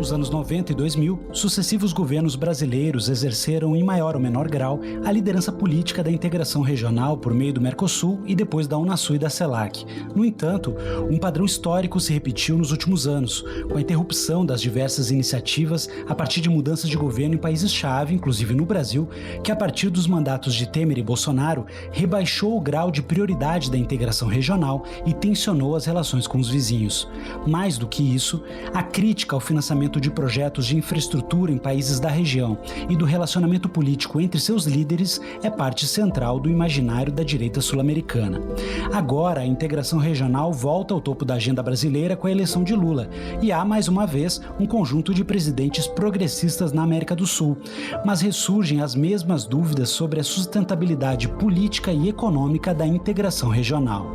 nos anos 90 e 2000, sucessivos governos brasileiros exerceram em maior ou menor grau a liderança política da integração regional por meio do Mercosul e depois da Unasul e da CELAC. No entanto, um padrão histórico se repetiu nos últimos anos, com a interrupção das diversas iniciativas a partir de mudanças de governo em países-chave, inclusive no Brasil, que a partir dos mandatos de Temer e Bolsonaro rebaixou o grau de prioridade da integração regional e tensionou as relações com os vizinhos. Mais do que isso, a crítica ao financiamento de projetos de infraestrutura em países da região e do relacionamento político entre seus líderes é parte central do imaginário da direita sul-americana. Agora, a integração regional volta ao topo da agenda brasileira com a eleição de Lula, e há, mais uma vez, um conjunto de presidentes progressistas na América do Sul. Mas ressurgem as mesmas dúvidas sobre a sustentabilidade política e econômica da integração regional.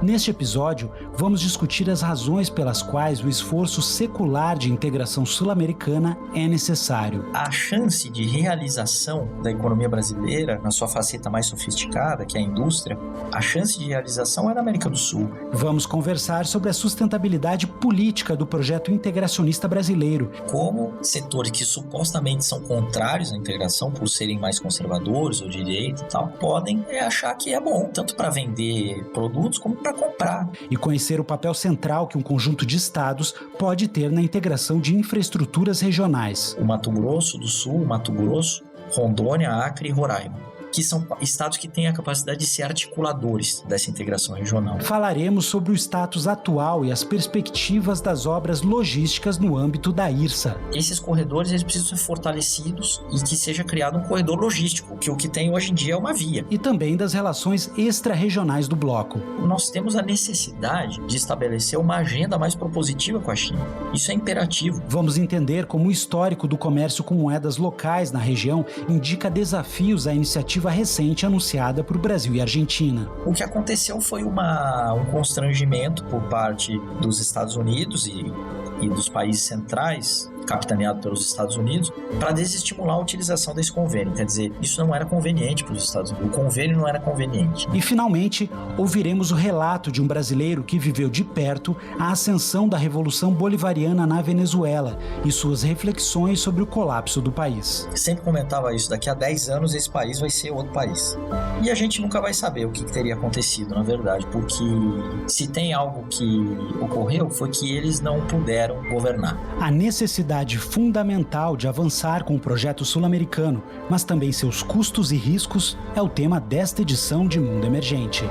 Neste episódio, vamos discutir as razões pelas quais o esforço secular de integração sul-americana é necessário. A chance de realização da economia brasileira, na sua faceta mais sofisticada, que é a indústria, a chance de realização é na América do Sul. Vamos conversar sobre a sustentabilidade política do projeto integracionista brasileiro. Como setores que supostamente são contrários à integração, por serem mais conservadores ou de direita e tal, podem achar que é bom, tanto para vender produtos como para comprar. E conhecer o papel central que um conjunto de estados pode ter na integração de infraestruturas regionais. O Mato Grosso do Sul, Mato Grosso, Rondônia, Acre e Roraima, que são estados que têm a capacidade de ser articuladores dessa integração regional. Falaremos sobre o status atual e as perspectivas das obras logísticas no âmbito da IRSA. Esses corredores eles precisam ser fortalecidos e que seja criado um corredor logístico, que o que tem hoje em dia é uma via. E também das relações extra-regionais do bloco. Nós temos a necessidade de estabelecer uma agenda mais propositiva com a China. Isso é imperativo. Vamos entender como o histórico do comércio com moedas locais na região indica desafios à iniciativa recente anunciada por Brasil e Argentina. O que aconteceu foi um constrangimento por parte dos Estados Unidos e dos países centrais, capitaneado pelos Estados Unidos, para desestimular a utilização desse convênio. Quer dizer, isso não era conveniente para os Estados Unidos. O convênio não era conveniente. E, finalmente, ouviremos o relato de um brasileiro que viveu de perto a ascensão da Revolução Bolivariana na Venezuela e suas reflexões sobre o colapso do país. Sempre comentava isso, daqui a 10 anos esse país vai ser outro país. E a gente nunca vai saber o que teria acontecido, na verdade, porque se tem algo que ocorreu foi que eles não puderam governar. A necessidade fundamental de avançar com o projeto sul-americano, mas também seus custos e riscos, é o tema desta edição de Mundo Emergente.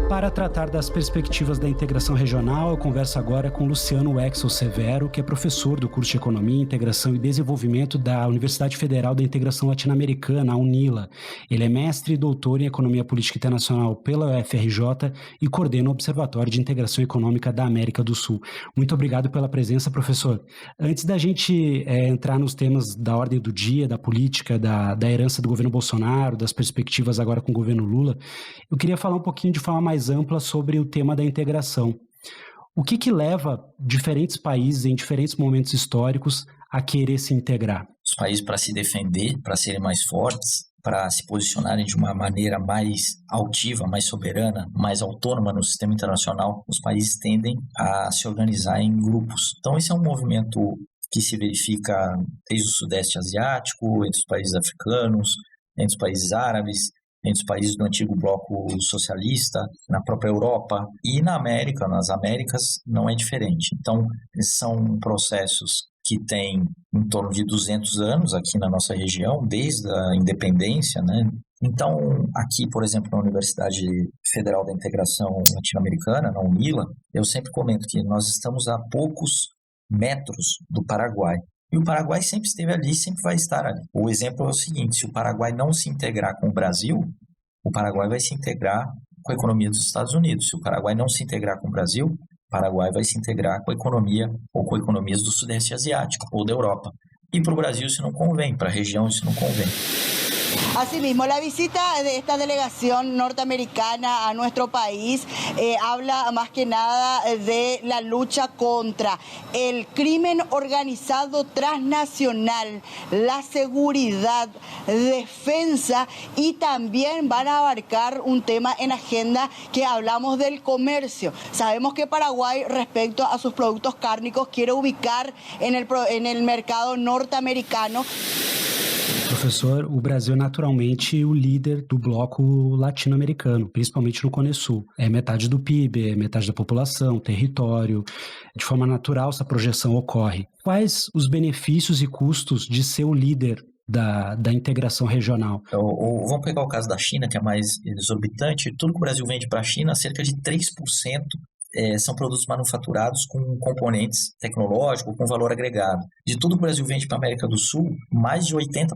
Para tratar das perspectivas da integração regional, eu converso agora com Luciano Wexel Severo, que é professor do curso de Economia, Integração e Desenvolvimento da Universidade Federal da Integração Latino-Americana, a UNILA. Ele é mestre e doutor em Economia Política Internacional pela UFRJ e coordena o Observatório de Integração Econômica da América do Sul. Muito obrigado pela presença, professor. Antes da gente entrar nos temas da ordem do dia, da política, da herança do governo Bolsonaro, das perspectivas agora com o governo Lula, eu queria falar um pouquinho de forma mais ampla sobre o tema da integração. O que leva diferentes países em diferentes momentos históricos a querer se integrar? Os países, para se defender, para serem mais fortes, para se posicionarem de uma maneira mais altiva, mais soberana, mais autônoma no sistema internacional, os países tendem a se organizar em grupos. Então esse é um movimento que se verifica desde o Sudeste Asiático, entre os países africanos, entre os países árabes, entre os países do antigo bloco socialista, na própria Europa e na América, nas Américas, não é diferente. Então, são processos que têm em torno de 200 anos aqui na nossa região, desde a independência, né? Então, aqui, por exemplo, na Universidade Federal da Integração Latino-Americana, na UNILA, eu sempre comento que nós estamos a poucos metros do Paraguai. E o Paraguai sempre esteve ali, sempre vai estar ali. O exemplo é o seguinte, se o Paraguai não se integrar com o Brasil, o Paraguai vai se integrar com a economia dos Estados Unidos. Se o Paraguai não se integrar com o Brasil, o Paraguai vai se integrar com a economia ou com economias do Sudeste Asiático ou da Europa. E para o Brasil isso não convém, para a região isso não convém. Asimismo, la visita de esta delegación norteamericana a nuestro país habla más que nada de la lucha contra el crimen organizado transnacional, la seguridad, defensa, y también van a abarcar un tema en agenda que hablamos del comercio. Sabemos que Paraguay, respecto a sus productos cárnicos, quiere ubicar en el mercado norte-americano. Professor, o Brasil é naturalmente o líder do bloco latino-americano, principalmente no Cone Sul. É metade do PIB, é metade da população, território. De forma natural, essa projeção ocorre. Quais os benefícios e custos de ser o líder da integração regional? Vamos pegar o caso da China, que é mais exorbitante. Tudo que o Brasil vende para a China, cerca de 3% são produtos manufaturados com componentes tecnológicos, com valor agregado. De tudo que o Brasil vende para a América do Sul, mais de 80%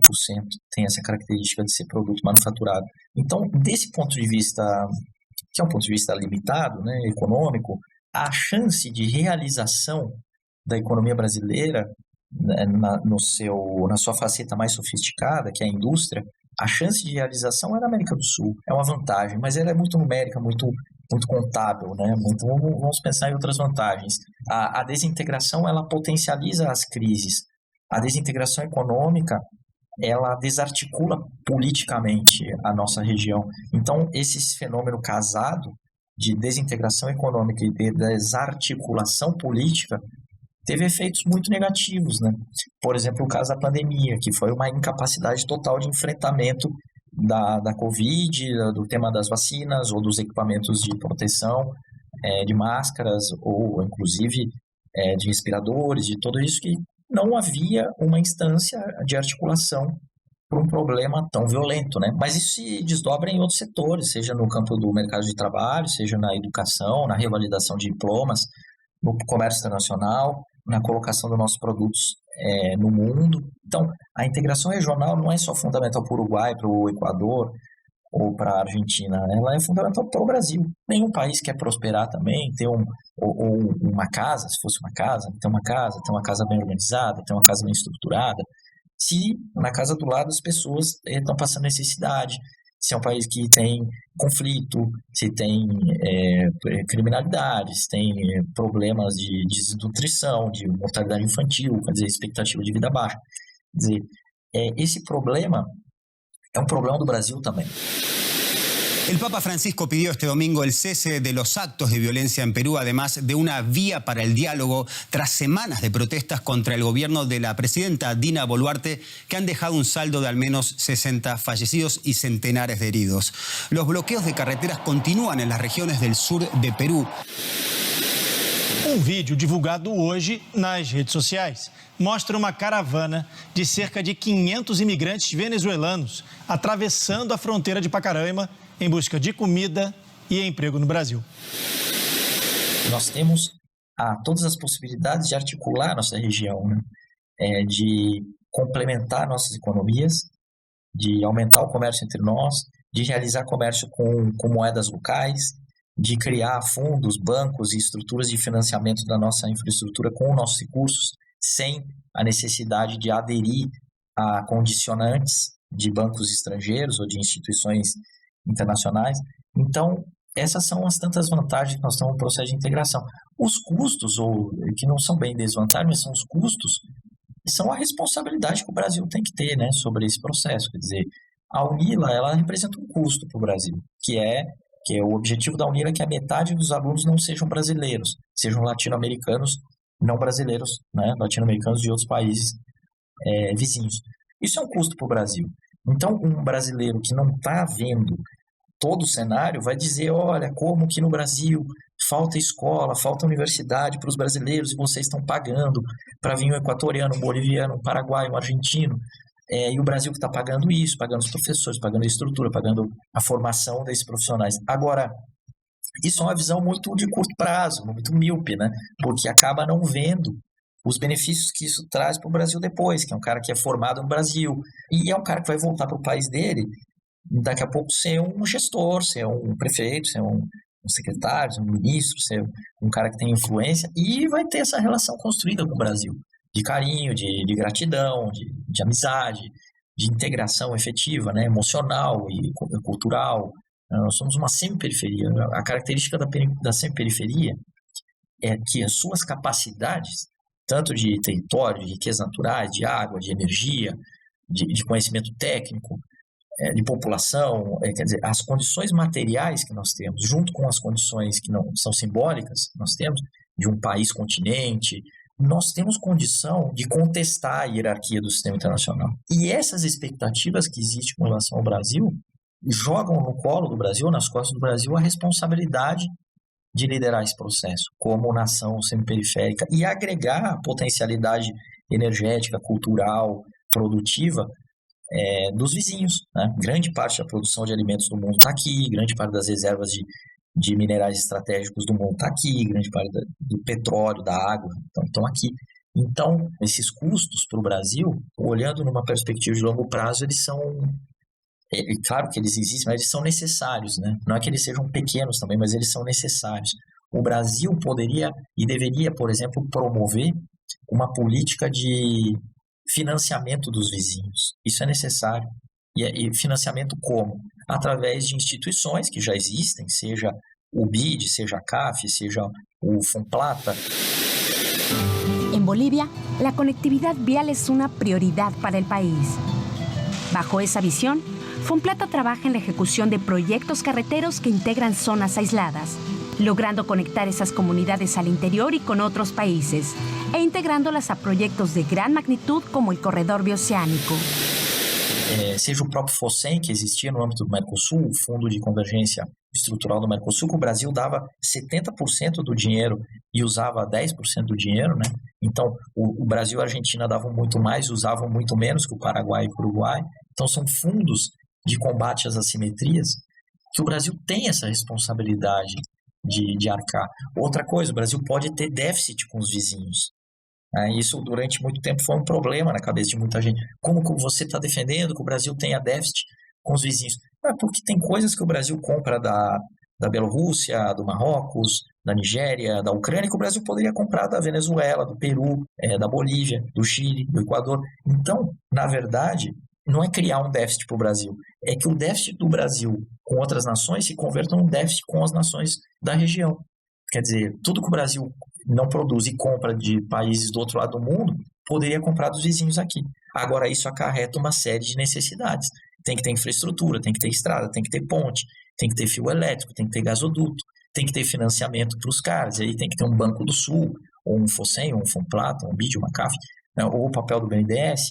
tem essa característica de ser produto manufaturado. Então, desse ponto de vista, que é um ponto de vista limitado, né, econômico, a chance de realização da economia brasileira na sua faceta mais sofisticada, que é a indústria, a chance de realização é na América do Sul. É uma vantagem, mas ela é muito numérica, muito contábil, né? Vamos pensar em outras vantagens. A desintegração, ela potencializa as crises. A desintegração econômica, ela desarticula politicamente a nossa região. Então, esse fenômeno casado de desintegração econômica e de desarticulação política teve efeitos muito negativos, né? Por exemplo, o caso da pandemia, que foi uma incapacidade total de enfrentamento da Covid, do tema das vacinas ou dos equipamentos de proteção, de máscaras ou, inclusive, de respiradores, de tudo isso, que não havia uma instância de articulação para um problema tão violento, né? Mas isso se desdobra em outros setores, seja no campo do mercado de trabalho, seja na educação, na revalidação de diplomas, no comércio internacional, na colocação dos nossos produtos no mundo. Então, a integração regional não é só fundamental para o Uruguai, para o Equador ou para a Argentina, ela é fundamental para o Brasil. Nenhum país quer prosperar também, ter uma casa, se fosse uma casa, ter uma casa bem organizada, ter uma casa bem estruturada, se na casa do lado as pessoas estão passando necessidade, se é um país que tem conflito, se tem criminalidade, se tem problemas de desnutrição, de mortalidade infantil, quer dizer, expectativa de vida baixa. Quer dizer, esse problema é um problema do Brasil también. El Papa Francisco pidió este domingo el cese de los actos de violencia en Perú, además de una vía para el diálogo tras semanas de protestas contra el gobierno de la presidenta Dina Boluarte, que han dejado un saldo de al menos 60 fallecidos y centenares de heridos. Los bloqueos de carreteras continúan en las regiones del sur de Perú. Um vídeo divulgado hoje nas redes sociais mostra uma caravana de cerca de 500 imigrantes venezuelanos atravessando a fronteira de Pacaraima em busca de comida e emprego no Brasil. Nós temos todas as possibilidades de articular nossa região, né? De complementar nossas economias, de aumentar o comércio entre nós, de realizar comércio com moedas locais, de criar fundos, bancos e estruturas de financiamento da nossa infraestrutura com nossos recursos, sem a necessidade de aderir a condicionantes de bancos estrangeiros ou de instituições internacionais. Então, essas são as tantas vantagens que nós temos no processo de integração. Os custos, ou que não são bem desvantagens, mas são os custos, são a responsabilidade que o Brasil tem que ter, né, sobre esse processo. Quer dizer, a UNILA, ela representa um custo para o Brasil, que é o objetivo da UNILA, que a metade dos alunos não sejam brasileiros, sejam latino-americanos não brasileiros, né, latino-americanos de outros países vizinhos. Isso é um custo para o Brasil. Então, um brasileiro que não está vendo todo o cenário vai dizer, olha, como que no Brasil falta escola, falta universidade para os brasileiros e vocês estão pagando para vir um equatoriano, um boliviano, um paraguaio, um argentino, e o Brasil que está pagando isso, pagando os professores, pagando a estrutura, pagando a formação desses profissionais. Agora, isso é uma visão muito de curto prazo, muito míope, né? Porque acaba não vendo os benefícios que isso traz para o Brasil depois, que é um cara que é formado no Brasil, e é um cara que vai voltar para o país dele, daqui a pouco ser um gestor, ser um prefeito, ser um secretário, ser um ministro, ser um cara que tem influência, e vai ter essa relação construída com o Brasil, de carinho, de gratidão, de amizade, de integração efetiva, né, emocional e cultural. Nós somos uma semiperiferia. A característica da semiperiferia é que as suas capacidades, tanto de território, de riquezas naturais, de água, de energia, de conhecimento técnico, de população, quer dizer, as condições materiais que nós temos, junto com as condições que não são simbólicas, nós temos de um país continente, nós temos condição de contestar a hierarquia do sistema internacional. E essas expectativas que existem com relação ao Brasil jogam no colo do Brasil, nas costas do Brasil, a responsabilidade de liderar esse processo como nação semiperiférica e agregar a potencialidade energética, cultural, produtiva dos vizinhos, né? Grande parte da produção de alimentos do mundo está aqui, grande parte das reservas de minerais estratégicos do mundo está aqui, grande parte do petróleo, da água estão aqui. Então, esses custos para o Brasil, olhando numa perspectiva de longo prazo, eles são... claro que eles existem, mas eles são necessários, né? Não é que eles sejam pequenos também, mas eles são necessários. O Brasil poderia e deveria, por exemplo, promover uma política de financiamento dos vizinhos. Isso é necessário. E financiamento como? Através de instituições que já existem, seja o BID, seja a CAF, seja o Fomplata. En Bolivia, la conectividad vial es una prioridad para el país. Bajo esa visión, Fomplata trabaja en la ejecución de proyectos carreteros que integran zonas aisladas, logrando conectar esas comunidades al interior y con otros países, e integrándolas a proyectos de gran magnitud como el Corredor Bioceánico. Seja o próprio FOSEM, que existia no âmbito do Mercosul, o Fundo de Convergência Estrutural do Mercosul, que o Brasil dava 70% do dinheiro e usava 10% do dinheiro, né? Então, o Brasil e a Argentina davam muito mais, usavam muito menos que o Paraguai e o Uruguai. Então, são fundos de combate às assimetrias que o Brasil tem essa responsabilidade de arcar. Outra coisa, o Brasil pode ter déficit com os vizinhos. Isso durante muito tempo foi um problema na cabeça de muita gente. Como que você está defendendo que o Brasil tenha déficit com os vizinhos? Porque tem coisas que o Brasil compra da Bielorrússia, do Marrocos, da Nigéria, da Ucrânia, que o Brasil poderia comprar da Venezuela, do Peru, da Bolívia, do Chile, do Equador. Então, na verdade, não é criar um déficit para o Brasil, é que o déficit do Brasil com outras nações se converta num déficit com as nações da região. Quer dizer, tudo que o Brasil não produz e compra de países do outro lado do mundo, poderia comprar dos vizinhos aqui. Agora, isso acarreta uma série de necessidades. Tem que ter infraestrutura, tem que ter estrada, tem que ter ponte, tem que ter fio elétrico, tem que ter gasoduto, tem que ter financiamento para os caras, aí tem que ter um Banco do Sul, ou um FOSEM, ou um Fomplata, um BID, uma CAF, né, ou o papel do BNDES.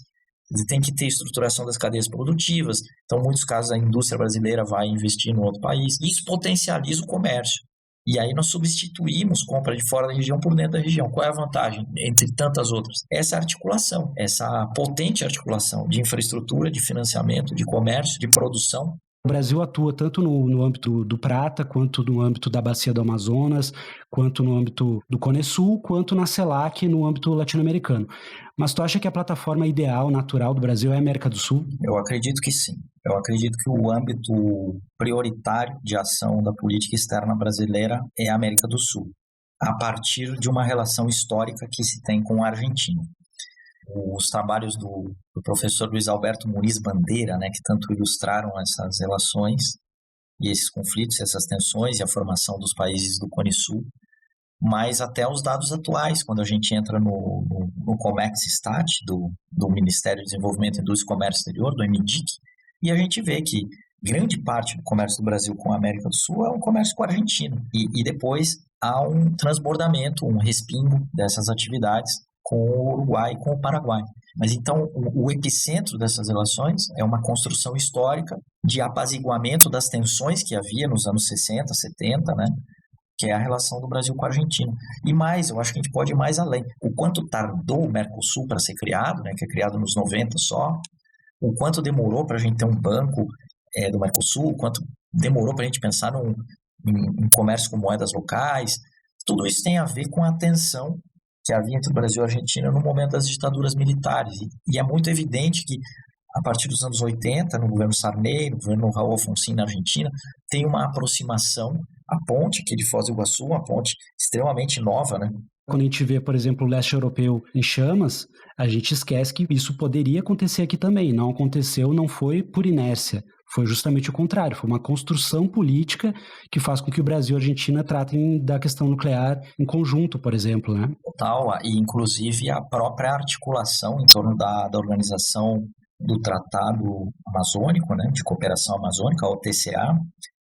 Tem que ter estruturação das cadeias produtivas. Então, em muitos casos, a indústria brasileira vai investir no outro país. Isso potencializa o comércio. E aí nós substituímos compra de fora da região por dentro da região. Qual é a vantagem entre tantas outras? Essa articulação, essa potente articulação de infraestrutura, de financiamento, de comércio, de produção. O Brasil atua tanto no âmbito do Prata, quanto no âmbito da Bacia do Amazonas, quanto no âmbito do Cone Sul, quanto na CELAC, no âmbito latino-americano. Mas tu acha que a plataforma ideal, natural do Brasil é a América do Sul? Eu acredito que sim. Eu acredito que o âmbito prioritário de ação da política externa brasileira é a América do Sul, a partir de uma relação histórica que se tem com a Argentina. Os trabalhos do professor Luiz Alberto Muniz Bandeira, né, que tanto ilustraram essas relações e esses conflitos, essas tensões e a formação dos países do Cone Sul, mas até os dados atuais, quando a gente entra no Comex-Stat, do Ministério de Desenvolvimento, Indústria e Comércio Exterior, do MDIC, e a gente vê que grande parte do comércio do Brasil com a América do Sul é um comércio com a Argentina, e depois há um transbordamento, um respingo dessas atividades com o Uruguai e com o Paraguai. Mas então o epicentro dessas relações é uma construção histórica de apaziguamento das tensões que havia nos anos 60, 70, né? Que é a relação do Brasil com a Argentina. E mais, eu acho que a gente pode ir mais além. O quanto tardou o Mercosul para ser criado, né? Que é criado nos 90 só, o quanto demorou para a gente ter um banco do Mercosul, o quanto demorou para a gente pensar em comércio com moedas locais, tudo isso tem a ver com a tensão que havia entre o Brasil e a Argentina no momento das ditaduras militares. E é muito evidente que, a partir dos anos 80, no governo Sarney, no governo Raul Alfonsín na Argentina, tem uma aproximação. A ponte aqui de Foz do Iguaçu, uma ponte extremamente nova, né? Quando a gente vê, por exemplo, o leste europeu em chamas, a gente esquece que isso poderia acontecer aqui também. Não aconteceu, não foi por inércia. Foi justamente o contrário. Foi uma construção política que faz com que o Brasil e a Argentina tratem da questão nuclear em conjunto, por exemplo, né? Total, e inclusive a própria articulação em torno da organização do Tratado Amazônico, né, de Cooperação Amazônica, a OTCA,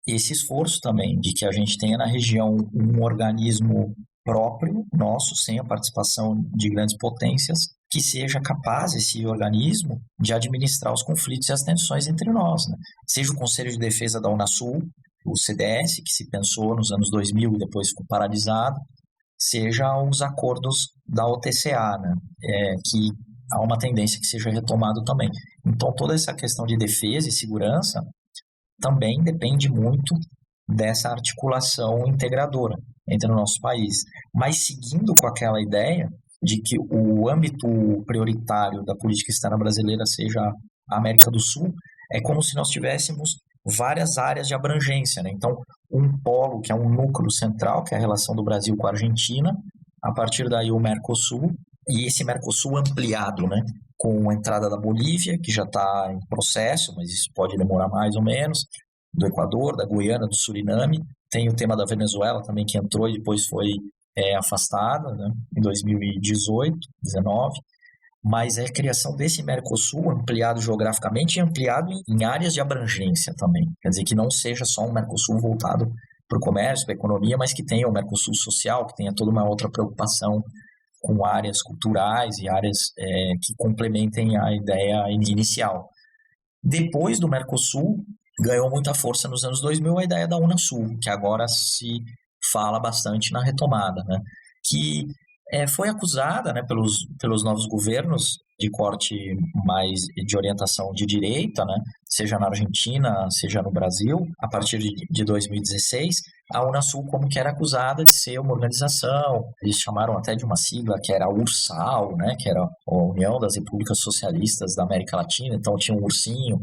esse esforço também de que a gente tenha na região um organismo próprio, nosso, sem a participação de grandes potências, que seja capaz, esse organismo, de administrar os conflitos e as tensões entre nós, né? Seja o Conselho de Defesa da Unasul, o CDS, que se pensou nos anos 2000 e depois ficou paralisado, seja os acordos da OTCA, né? Que há uma tendência que seja retomado também. Então, toda essa questão de defesa e segurança também depende muito dessa articulação integradora entre o nosso país. Mas seguindo com aquela ideia de que o âmbito prioritário da política externa brasileira seja a América do Sul, é como se nós tivéssemos várias áreas de abrangência, né? Então, um polo que é um núcleo central, que é a relação do Brasil com a Argentina, a partir daí o Mercosul, e esse Mercosul ampliado, né, com a entrada da Bolívia, que já está em processo, mas isso pode demorar mais ou menos, do Equador, da Guiana, do Suriname. Tem o tema da Venezuela também, que entrou e depois foi afastada, né, em 2018, 2019. Mas é a criação desse Mercosul ampliado geograficamente e ampliado em áreas de abrangência também. Quer dizer, que não seja só um Mercosul voltado para o comércio, para a economia, mas que tenha o Mercosul social, que tenha toda uma outra preocupação com áreas culturais e áreas que complementem a ideia inicial. Depois do Mercosul, ganhou muita força nos anos 2000 a ideia da Unasul, que agora se fala bastante na retomada, né? Que foi acusada, né, pelos novos governos de corte mais de orientação de direita, né, seja na Argentina, seja no Brasil, a partir de 2016, a Unasul como que era acusada de ser uma organização, eles chamaram até de uma sigla que era a URSAL, né, que era a União das Repúblicas Socialistas da América Latina, então tinha um ursinho,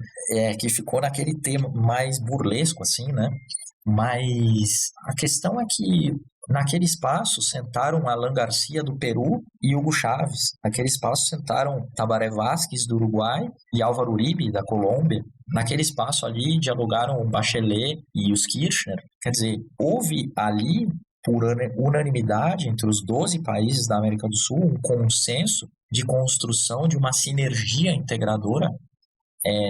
que ficou naquele tema mais burlesco, assim, né, mas a questão é que naquele espaço sentaram Alan Garcia do Peru e Hugo Chávez. Naquele espaço sentaram Tabaré Vázquez do Uruguai e Álvaro Uribe da Colômbia. Naquele espaço ali dialogaram Bachelet e os Kirchner. Quer dizer, houve ali, por unanimidade entre os 12 países da América do Sul, um consenso de construção de uma sinergia integradora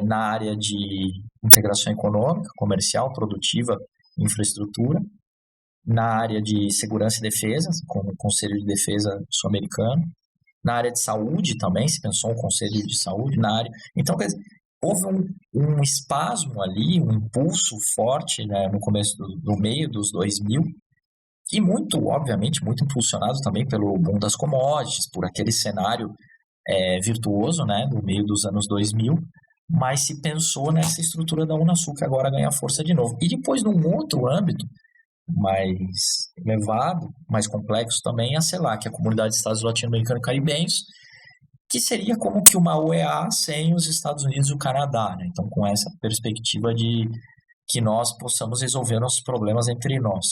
na área de integração econômica, comercial, produtiva, infraestrutura, na área de segurança e defesa, com o Conselho de Defesa sul-americano, na área de saúde também, se pensou um Conselho de Saúde, na área... Então, quer dizer, houve um espasmo ali, um impulso forte, né, no começo do meio dos 2000, e muito, obviamente, muito impulsionado também pelo boom das commodities, por aquele cenário virtuoso, né, do meio dos anos 2000, mas se pensou nessa estrutura da Unasul, que agora ganha força de novo. E depois, num outro âmbito, mais elevado, mais complexo também, a CELAC, a Comunidade de Estados Latino-Americanos e Caribenhos, que seria como que uma OEA sem os Estados Unidos e o Canadá, né? Então, com essa perspectiva de que nós possamos resolver nossos problemas entre nós.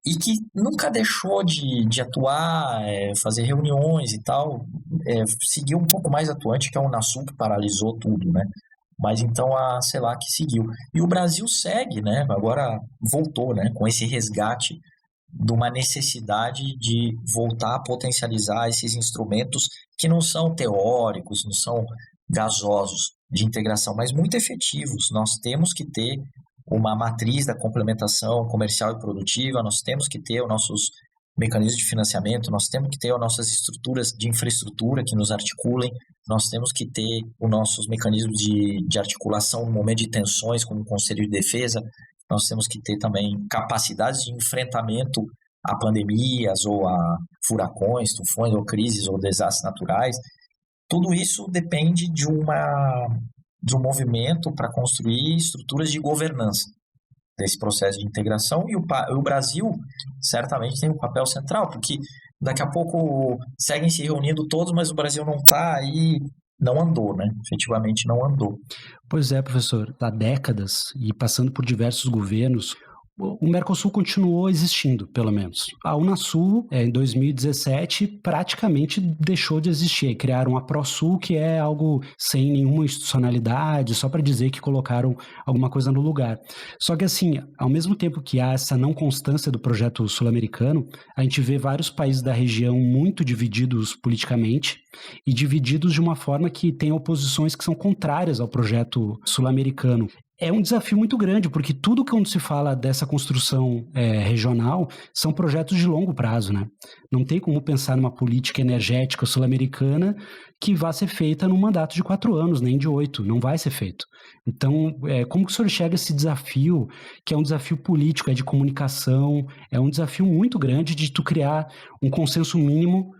E que nunca deixou de atuar, fazer reuniões e tal, seguiu um pouco mais atuante, que é a Unasul, que paralisou tudo, né? Mas então a CELAC seguiu. E o Brasil segue, né? Agora voltou, né? Com esse resgate de uma necessidade de voltar a potencializar esses instrumentos que não são teóricos, não são gasosos de integração, mas muito efetivos. Nós temos que ter uma matriz da complementação comercial e produtiva, nós temos que ter os nossos mecanismos de financiamento, nós temos que ter as nossas estruturas de infraestrutura que nos articulem, nós temos que ter os nossos mecanismos de articulação no momento de tensões, como o Conselho de Defesa, nós temos que ter também capacidades de enfrentamento a pandemias ou a furacões, tufões ou crises ou desastres naturais. Tudo isso depende de um movimento para construir estruturas de governança desse processo de integração, e o Brasil certamente tem um papel central, porque daqui a pouco seguem se reunindo todos, mas o Brasil não está aí, não andou, né? Efetivamente não andou. Pois é, professor, há décadas e passando por diversos governos, o Mercosul continuou existindo, pelo menos. A Unasul, em 2017, praticamente deixou de existir. Criaram a ProSul, que é algo sem nenhuma institucionalidade, só para dizer que colocaram alguma coisa no lugar. Só que, assim, ao mesmo tempo que há essa não constância do projeto sul-americano, a gente vê vários países da região muito divididos politicamente e divididos de uma forma que tem oposições que são contrárias ao projeto sul-americano. É um desafio muito grande, porque tudo quando se fala dessa construção regional são projetos de longo prazo, né? Não tem como pensar numa política energética sul-americana que vá ser feita num mandato de 4 anos, nem de 8, não vai ser feito. Então, como que o senhor enxerga esse desafio, que é um desafio político, é de comunicação, é um desafio muito grande de tu criar um consenso mínimo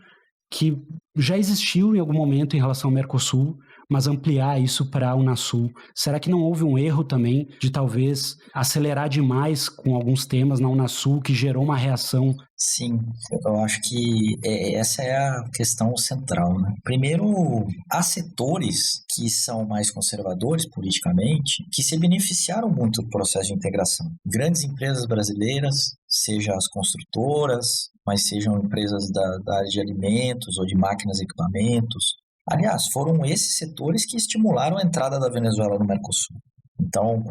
que já existiu em algum momento em relação ao Mercosul, mas ampliar isso para a Unasul. Será que não houve um erro também de talvez acelerar demais com alguns temas na Unasul que gerou uma reação? Sim, eu acho que essa é a questão central, né? Primeiro, há setores que são mais conservadores politicamente, que se beneficiaram muito do processo de integração. Grandes empresas brasileiras, seja as construtoras, mas sejam empresas da área de alimentos ou de máquinas e equipamentos. Aliás, foram esses setores que estimularam a entrada da Venezuela no Mercosul. Então,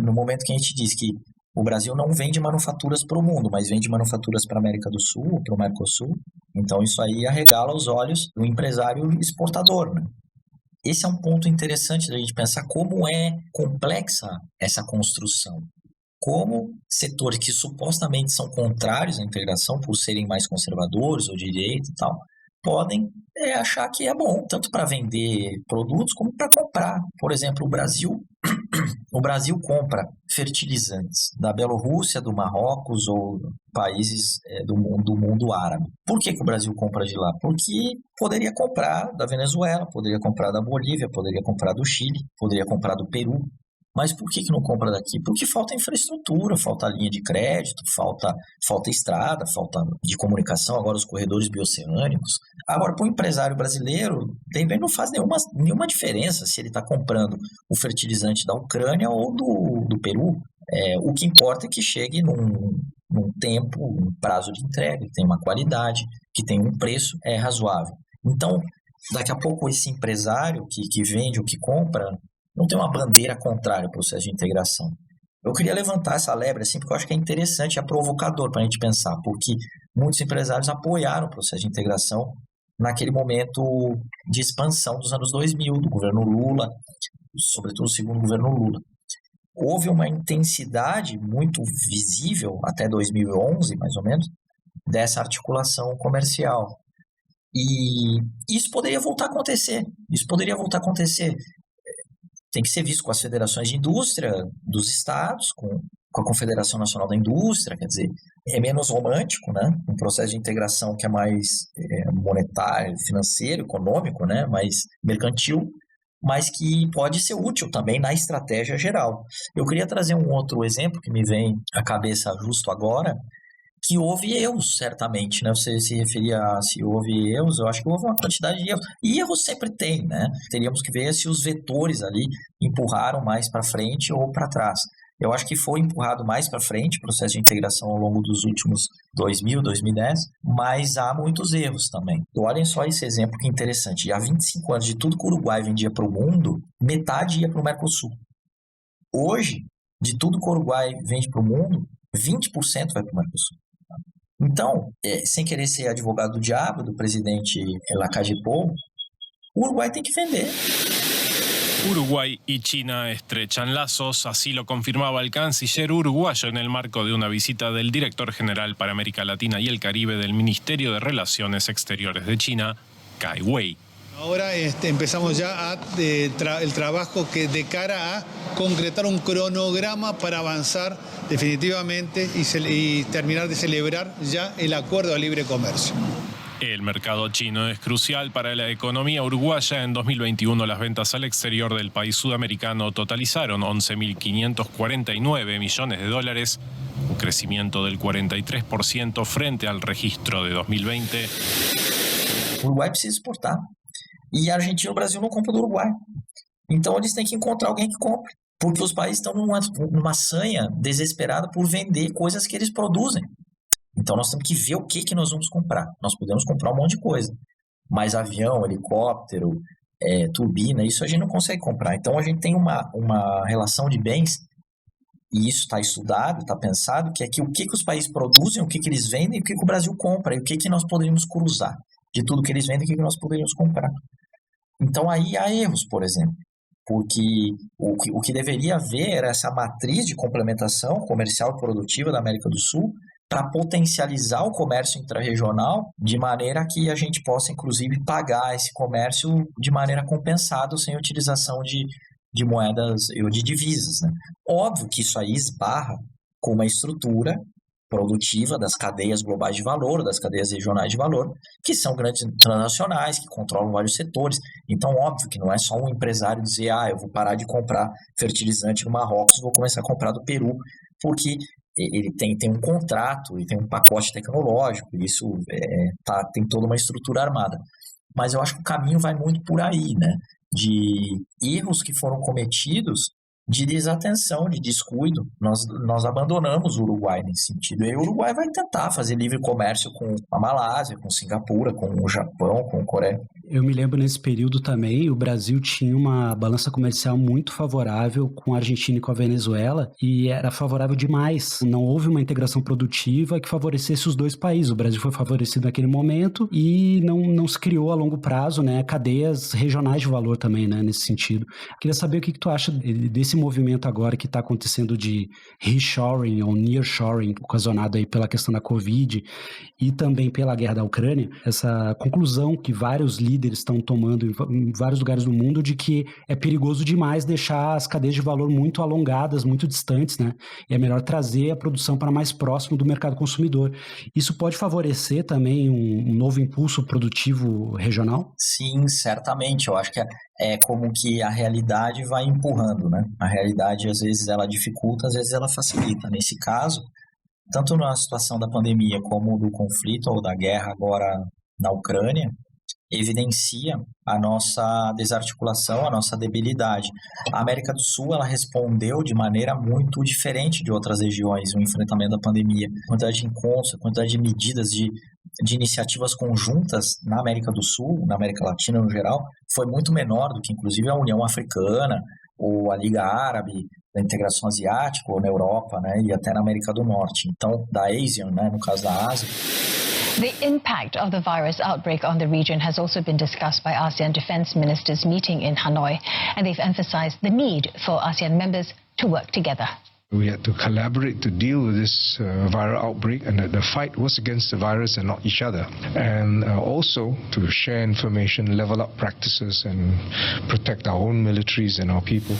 no momento que a gente diz que o Brasil não vende manufaturas para o mundo, mas vende manufaturas para a América do Sul, para o Mercosul, então isso aí arregala os olhos do empresário exportador, né? Esse é um ponto interessante da gente pensar como é complexa essa construção. Como setores que supostamente são contrários à integração por serem mais conservadores ou de direita e tal, podem achar que é bom, tanto para vender produtos como para comprar. Por exemplo, o Brasil compra fertilizantes da Bielorrússia, do Marrocos ou países do mundo árabe. Por que o Brasil compra de lá? Porque poderia comprar da Venezuela, poderia comprar da Bolívia, poderia comprar do Chile, poderia comprar do Peru. Mas por que não compra daqui? Porque falta infraestrutura, falta linha de crédito, falta estrada, falta de comunicação, agora os corredores bioceânicos. Agora, para o empresário brasileiro, também não faz nenhuma diferença se ele está comprando o fertilizante da Ucrânia ou do Peru. O que importa é que chegue num tempo, um prazo de entrega, que tenha uma qualidade, que tenha um preço razoável. Então, daqui a pouco esse empresário que vende ou que compra não tem uma bandeira contrária ao processo de integração. Eu queria levantar essa lebre assim, porque eu acho que é interessante, é provocador para a gente pensar, porque muitos empresários apoiaram o processo de integração naquele momento de expansão dos anos 2000, do governo Lula, sobretudo o segundo governo Lula. Houve uma intensidade muito visível, até 2011, mais ou menos, dessa articulação comercial. E isso poderia voltar a acontecer. Tem que ser visto com as federações de indústria dos estados, com a Confederação Nacional da Indústria, quer dizer, é menos romântico, né? Um processo de integração que é mais monetário, financeiro, econômico, né? Mais mercantil, mas que pode ser útil também na estratégia geral. Eu queria trazer um outro exemplo que me vem à cabeça justo agora, que houve erros, certamente, né? Você se referia a se houve erros, eu acho que houve uma quantidade de erros. E erros sempre tem, né? Teríamos que ver se os vetores ali empurraram mais para frente ou para trás. Eu acho que foi empurrado mais para frente o processo de integração ao longo dos últimos 2000, 2010, mas há muitos erros também. Então, olhem só esse exemplo que é interessante. Há 25 anos, de tudo que o Uruguai vendia para o mundo, metade ia para o Mercosul. Hoje, de tudo que o Uruguai vende para o mundo, 20% vai para o Mercosul. Então, sem querer ser advogado do diabo, do presidente Lacalle Pou, o Uruguai tem que vender. Uruguay y China estrechan lazos, así lo confirmaba el canciller uruguayo en el marco de una visita del director general para América Latina y el Caribe del Ministerio de Relaciones Exteriores de China, Kai Wei. Ahora empezamos ya el trabajo que de cara a concretar un cronograma para avanzar definitivamente y terminar de celebrar ya el acuerdo de libre comercio. El mercado chino es crucial para la economía uruguaya. En 2021 las ventas al exterior del país sudamericano totalizaron 11.549 millones de dólares, un crecimiento del 43% frente al registro de 2020. O Uruguai precisa exportar. E a Argentina e o Brasil não compram do Uruguai. Então eles têm que encontrar alguém que compre. Porque os países estão numa sanha desesperada por vender coisas que eles produzem. Então nós temos que ver o que nós vamos comprar. Nós podemos comprar um monte de coisa, mas avião, helicóptero, turbina, isso a gente não consegue comprar. Então a gente tem uma relação de bens, e isso está estudado, está pensado, que é que o que os países produzem, o que eles vendem, o que o Brasil compra, e o que nós poderíamos cruzar de tudo que eles vendem, o que nós poderíamos comprar. Então aí há erros, por exemplo, porque o que deveria haver era essa matriz de complementação comercial e produtiva da América do Sul para potencializar o comércio intrarregional de maneira que a gente possa, inclusive, pagar esse comércio de maneira compensada, sem utilização de moedas ou de divisas, né? Óbvio que isso aí esbarra com uma estrutura produtiva das cadeias globais de valor, das cadeias regionais de valor, que são grandes transnacionais, que controlam vários setores. Então, óbvio que não é só um empresário dizer, eu vou parar de comprar fertilizante no Marrocos, vou começar a comprar do Peru, porque ele tem um contrato e tem um pacote tecnológico, e isso tem toda uma estrutura armada. Mas eu acho que o caminho vai muito por aí, né? De erros que foram cometidos, de desatenção, de descuido. Nós abandonamos o Uruguai nesse sentido. E o Uruguai vai tentar fazer livre comércio com a Malásia, com Singapura, com o Japão, com a Coreia. Eu me lembro nesse período também, o Brasil tinha uma balança comercial muito favorável com a Argentina e com a Venezuela, e era favorável demais. Não houve uma integração produtiva que favorecesse os dois países. O Brasil foi favorecido naquele momento e não se criou a longo prazo, né, cadeias regionais de valor também, né, nesse sentido. Queria saber o que tu acha desse movimento agora que está acontecendo de reshoring ou nearshoring, ocasionado aí pela questão da Covid e também pela guerra da Ucrânia, essa conclusão que vários líderes estão tomando em vários lugares do mundo de que é perigoso demais deixar as cadeias de valor muito alongadas, muito distantes, né? E é melhor trazer a produção para mais próximo do mercado consumidor. Isso pode favorecer também um novo impulso produtivo regional? Sim, certamente. Eu acho que é como que a realidade vai empurrando, né? A realidade, às vezes, ela dificulta, às vezes ela facilita. Nesse caso, tanto na situação da pandemia como do conflito ou da guerra agora na Ucrânia, evidencia a nossa desarticulação, a nossa debilidade. A América do Sul, ela respondeu de maneira muito diferente de outras regiões no enfrentamento da pandemia. A quantidade de encontros, a quantidade de medidas, de iniciativas conjuntas na América do Sul, na América Latina no geral, foi muito menor do que, inclusive, a União Africana ou a Liga Árabe, da integração asiática, ou na Europa, né, e até na América do Norte. Então, da ASEAN, né, no caso da Ásia. The impact of the virus outbreak on the region has also been discussed by ASEAN defense ministers meeting in Hanoi, and they've emphasized the need for ASEAN members to work together. We had to collaborate to deal with this viral outbreak, and the fight was against the virus and not each other. And also to share information, level up practices and protect our own militaries and our people.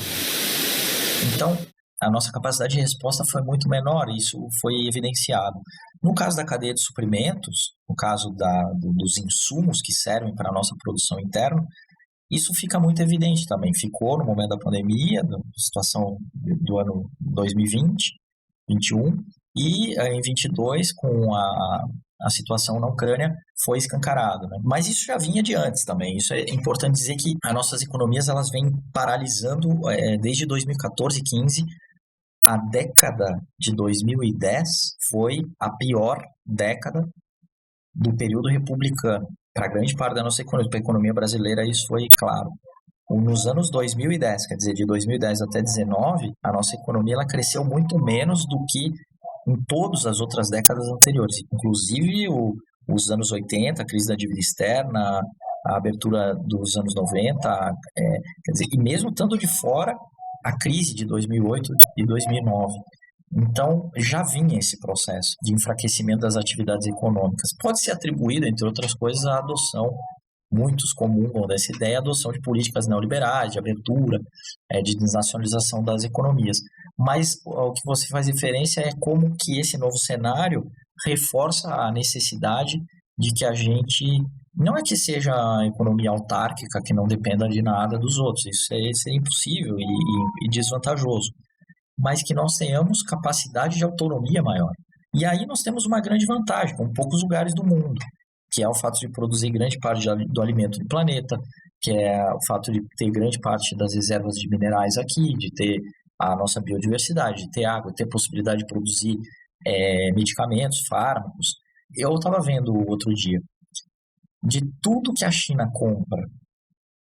Então, a nossa capacidade de resposta foi muito menor, e isso foi evidenciado. No caso da cadeia de suprimentos, no caso dos insumos que servem para a nossa produção interna, isso fica muito evidente também. Ficou no momento da pandemia, da situação do ano 2020, 2021, e em 2022, com a situação na Ucrânia, foi escancarado, né? Mas isso já vinha de antes também. Isso é importante dizer que as nossas economias elas vêm paralisando desde 2014 e 2015. A década de 2010 foi a pior década do período republicano. Para grande parte da nossa economia, para a economia brasileira, isso foi claro. Nos anos 2010, quer dizer, de 2010 até 2019, a nossa economia ela cresceu muito menos do que em todas as outras décadas anteriores. Inclusive os anos 80, a crise da dívida externa, a abertura dos anos 90, quer dizer, e mesmo estando de fora, a crise de 2008 e 2009. Então, já vinha esse processo de enfraquecimento das atividades econômicas. Pode ser atribuído, entre outras coisas, à adoção, muitos comungam dessa ideia, a adoção de políticas neoliberais, de abertura, de desnacionalização das economias. Mas o que você faz referência é como que esse novo cenário reforça a necessidade de que a gente... Não é que seja a economia autárquica, que não dependa de nada dos outros, isso é impossível e desvantajoso, mas que nós tenhamos capacidade de autonomia maior. E aí nós temos uma grande vantagem, com poucos lugares do mundo, que é o fato de produzir grande parte do alimento do planeta, que é o fato de ter grande parte das reservas de minerais aqui, de ter a nossa biodiversidade, de ter água, ter possibilidade de produzir medicamentos, fármacos. Eu estava vendo outro dia, de tudo que a China compra,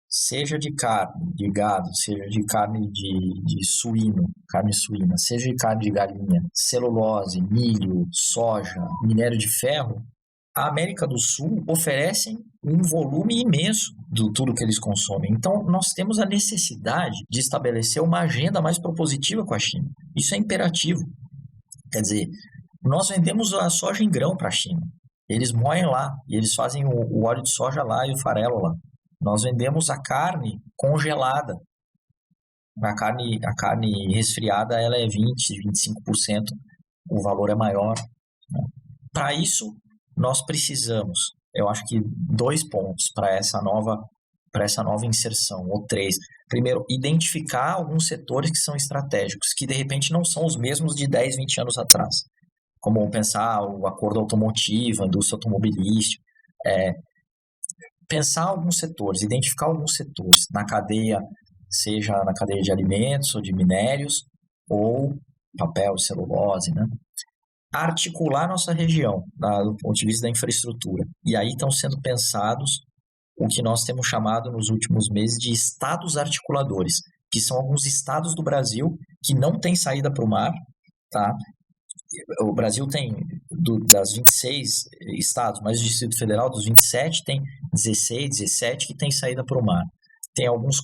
seja de carne, de gado, seja de carne de suíno, carne suína, seja de carne de galinha, celulose, milho, soja, minério de ferro, a América do Sul oferece um volume imenso de tudo que eles consomem. Então, nós temos a necessidade de estabelecer uma agenda mais propositiva com a China. Isso é imperativo. Quer dizer, nós vendemos a soja em grão para a China. Eles moem lá e eles fazem o óleo de soja lá e o farelo lá. Nós vendemos a carne congelada. A carne resfriada ela é 20%, 25%, o valor é maior. Né? Para isso, nós precisamos, eu acho que 2 pontos para essa nova inserção, ou 3. Primeiro, identificar alguns setores que são estratégicos, que de repente não são os mesmos de 10, 20 anos atrás. Como pensar o acordo automotivo, a indústria automobilística, pensar alguns setores, identificar alguns setores na cadeia, seja na cadeia de alimentos ou de minérios, ou papel, celulose, né? Articular nossa região, do ponto de vista da infraestrutura. E aí estão sendo pensados o que nós temos chamado nos últimos meses de estados articuladores, que são alguns estados do Brasil que não têm saída para o mar, tá? O Brasil tem, das 26 estados, mais o Distrito Federal, dos 27, tem 16, 17 que tem saída para o mar. Tem alguns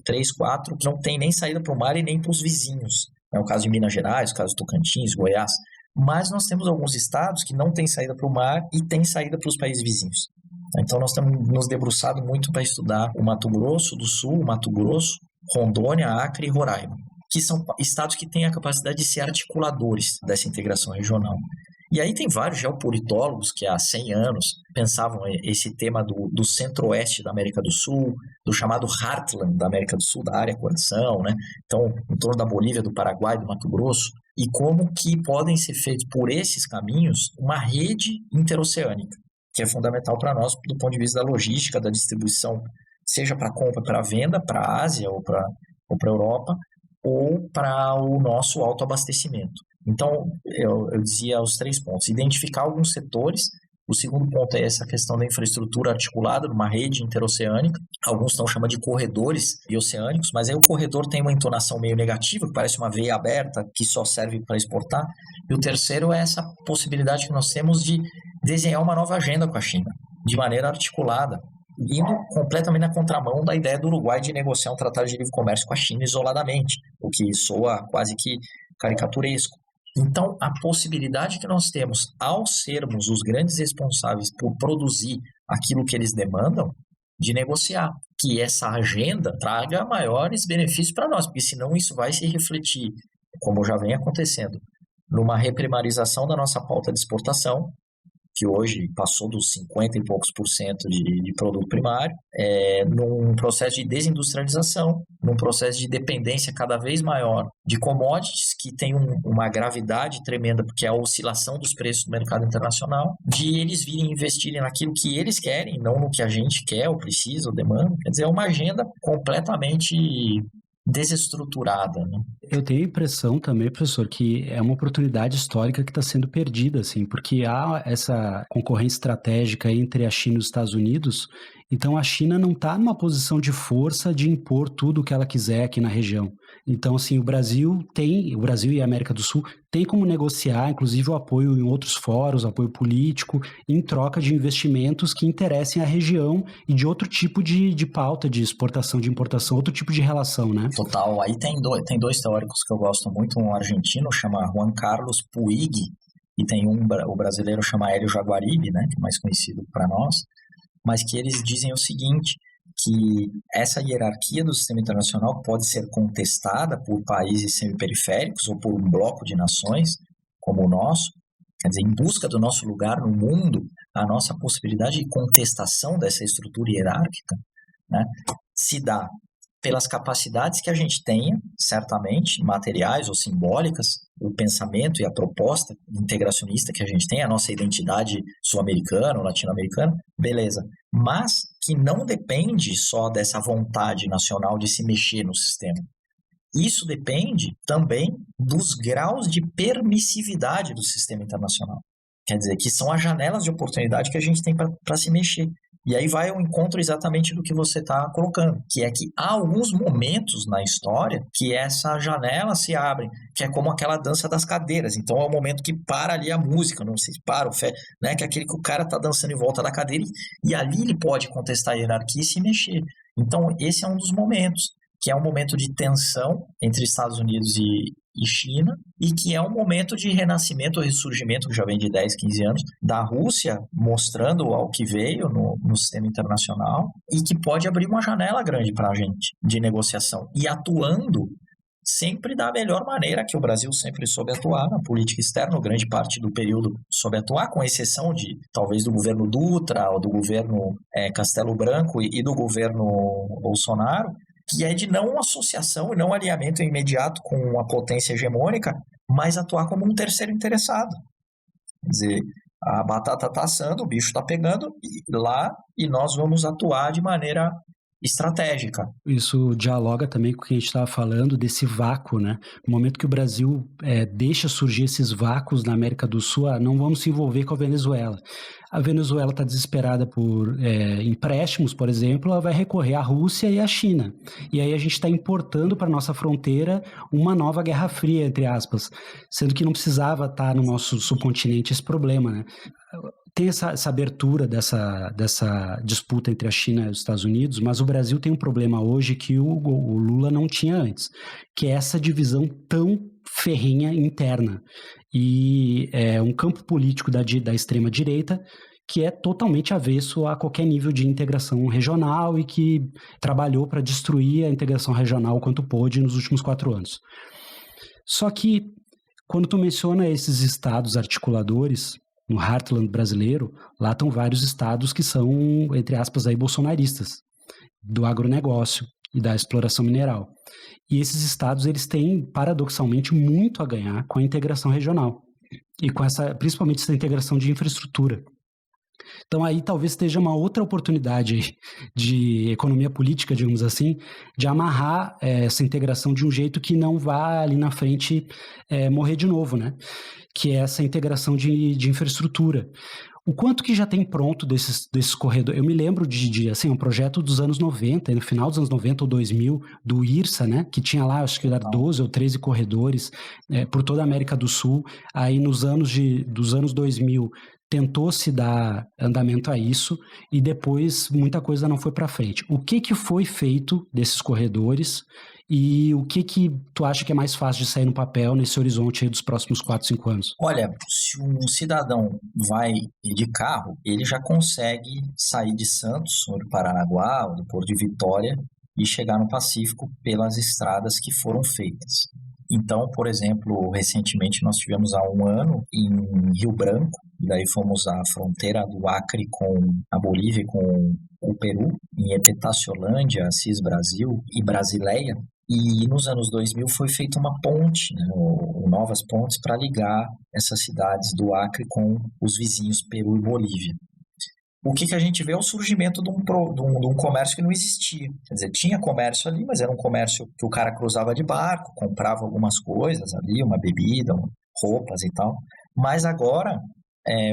3, 4 que não tem nem saída para o mar e nem para os vizinhos. É o caso de Minas Gerais, o caso de Tocantins, Goiás. Mas nós temos alguns estados que não têm saída para o mar e têm saída para os países vizinhos. Então, nós temos nos debruçado muito para estudar o Mato Grosso do Sul, Mato Grosso, Rondônia, Acre e Roraima, que são estados que têm a capacidade de ser articuladores dessa integração regional. E aí tem vários geopolitólogos que há 100 anos pensavam esse tema do centro-oeste da América do Sul, do chamado Heartland da América do Sul, da área coração, né? Então, em torno da Bolívia, do Paraguai, do Mato Grosso, e como que podem ser feitos por esses caminhos uma rede interoceânica, que é fundamental para nós do ponto de vista da logística, da distribuição, seja para compra, para venda, para a Ásia ou para a Europa, ou para o nosso autoabastecimento. Então, eu dizia os 3 pontos. Identificar alguns setores. O segundo ponto é essa questão da infraestrutura articulada numa rede interoceânica. Alguns estão chamando de corredores bioceânicos, mas aí o corredor tem uma entonação meio negativa, que parece uma veia aberta que só serve para exportar. E o terceiro é essa possibilidade que nós temos de desenhar uma nova agenda com a China, de maneira articulada, indo completamente na contramão da ideia do Uruguai de negociar um tratado de livre comércio com a China isoladamente, o que soa quase que caricaturesco. Então, a possibilidade que nós temos, ao sermos os grandes responsáveis por produzir aquilo que eles demandam, de negociar, que essa agenda traga maiores benefícios para nós, porque senão isso vai se refletir, como já vem acontecendo, numa reprimarização da nossa pauta de exportação, que hoje passou dos 50 e poucos % de produto primário, num processo de desindustrialização, num processo de dependência cada vez maior de commodities, que tem uma gravidade tremenda, porque é a oscilação dos preços do mercado internacional, de eles virem investirem naquilo que eles querem, não no que a gente quer, ou precisa, ou demanda. Quer dizer, é uma agenda completamente desestruturada, né? Eu tenho a impressão também, professor, que é uma oportunidade histórica que está sendo perdida, assim, porque há essa concorrência estratégica entre a China e os Estados Unidos, então a China não está numa posição de força de impor tudo o que ela quiser aqui na região. Então, assim, o Brasil e a América do Sul tem como negociar, inclusive, o apoio em outros fóruns, apoio político, em troca de investimentos que interessem a região e de outro tipo de pauta, de exportação, de importação, outro tipo de relação, né? Total. Aí tem dois teóricos que eu gosto muito, um argentino, chama Juan Carlos Puig, e tem o brasileiro, chama Hélio Jaguaribe, né, que é mais conhecido para nós, mas que eles dizem o seguinte, que essa hierarquia do sistema internacional pode ser contestada por países semiperiféricos ou por um bloco de nações como o nosso, quer dizer, em busca do nosso lugar no mundo, a nossa possibilidade de contestação dessa estrutura hierárquica, né, se dá pelas capacidades que a gente tenha, certamente, materiais ou simbólicas, o pensamento e a proposta integracionista que a gente tem, a nossa identidade sul-americana ou latino-americana, beleza. Mas que não depende só dessa vontade nacional de se mexer no sistema. Isso depende também dos graus de permissividade do sistema internacional. Quer dizer, que são as janelas de oportunidade que a gente tem para se mexer. E aí vai ao encontro exatamente do que você está colocando, que é que há alguns momentos na história que essa janela se abre, que é como aquela dança das cadeiras. Então é o momento que para ali a música, não sei se para, né? Que é aquele que o cara está dançando em volta da cadeira e ali ele pode contestar a hierarquia e se mexer. Então esse é um dos momentos, que é um momento de tensão entre Estados Unidos e China, e que é um momento de renascimento, ressurgimento, que já vem de 10, 15 anos, da Rússia, mostrando ao que veio no sistema internacional, e que pode abrir uma janela grande para a gente de negociação, e atuando sempre da melhor maneira que o Brasil sempre soube atuar na política externa, grande parte do período soube atuar, com exceção de, talvez, do governo Dutra, ou do governo Castelo Branco e do governo Bolsonaro, que é de não associação e não alinhamento imediato com a potência hegemônica, mas atuar como um terceiro interessado. Quer dizer, a batata está assando, o bicho está pegando lá e nós vamos atuar de maneira estratégica. Isso dialoga também com o que a gente estava falando desse vácuo, né? No momento que o Brasil deixa surgir esses vácuos na América do Sul, não vamos se envolver com a Venezuela. A Venezuela está desesperada por empréstimos, por exemplo, ela vai recorrer à Rússia e à China. E aí a gente está importando para a nossa fronteira uma nova Guerra Fria, entre aspas, sendo que não precisava estar no nosso subcontinente esse problema, né? Tem essa abertura dessa disputa entre a China e os Estados Unidos, mas o Brasil tem um problema hoje que o Lula não tinha antes, que é essa divisão tão ferrenha interna. E é um campo político da extrema-direita que é totalmente avesso a qualquer nível de integração regional e que trabalhou para destruir a integração regional quanto pôde nos últimos 4 anos. Só que, quando tu menciona esses estados articuladores, no Heartland brasileiro, lá estão vários estados que são, entre aspas, aí, bolsonaristas, do agronegócio e da exploração mineral. E esses estados, eles têm, paradoxalmente, muito a ganhar com a integração regional e com principalmente essa integração de infraestrutura. Então aí talvez esteja uma outra oportunidade de economia política, digamos assim, de amarrar essa integração de um jeito que não vá ali na frente morrer de novo, né? Que é essa integração de infraestrutura. O quanto que já tem pronto desses corredores? Eu me lembro de assim, um projeto dos anos 90, no final dos anos 90 ou 2000, do IRSA, né? Que tinha lá, acho que era 12 ou 13 corredores por toda a América do Sul. Aí dos anos 2000, tentou-se dar andamento a isso e depois muita coisa não foi para frente. O que foi feito desses corredores e o que tu acha que é mais fácil de sair no papel nesse horizonte aí dos próximos 4, 5 anos? Olha, se um cidadão vai de carro, ele já consegue sair de Santos, ou do Paranaguá, ou do Porto de Vitória e chegar no Pacífico pelas estradas que foram feitas. Então, por exemplo, recentemente nós tivemos há 1 ano em Rio Branco, e daí fomos à fronteira do Acre com a Bolívia e com o Peru, em Epitaciolândia, Assis Brasil e Brasileia. E nos anos 2000 foi feita uma ponte, né, novas pontes para ligar essas cidades do Acre com os vizinhos Peru e Bolívia. O que a gente vê é o surgimento de um comércio que não existia. Quer dizer, tinha comércio ali, mas era um comércio que o cara cruzava de barco, comprava algumas coisas ali, uma bebida, roupas e tal. Mas agora,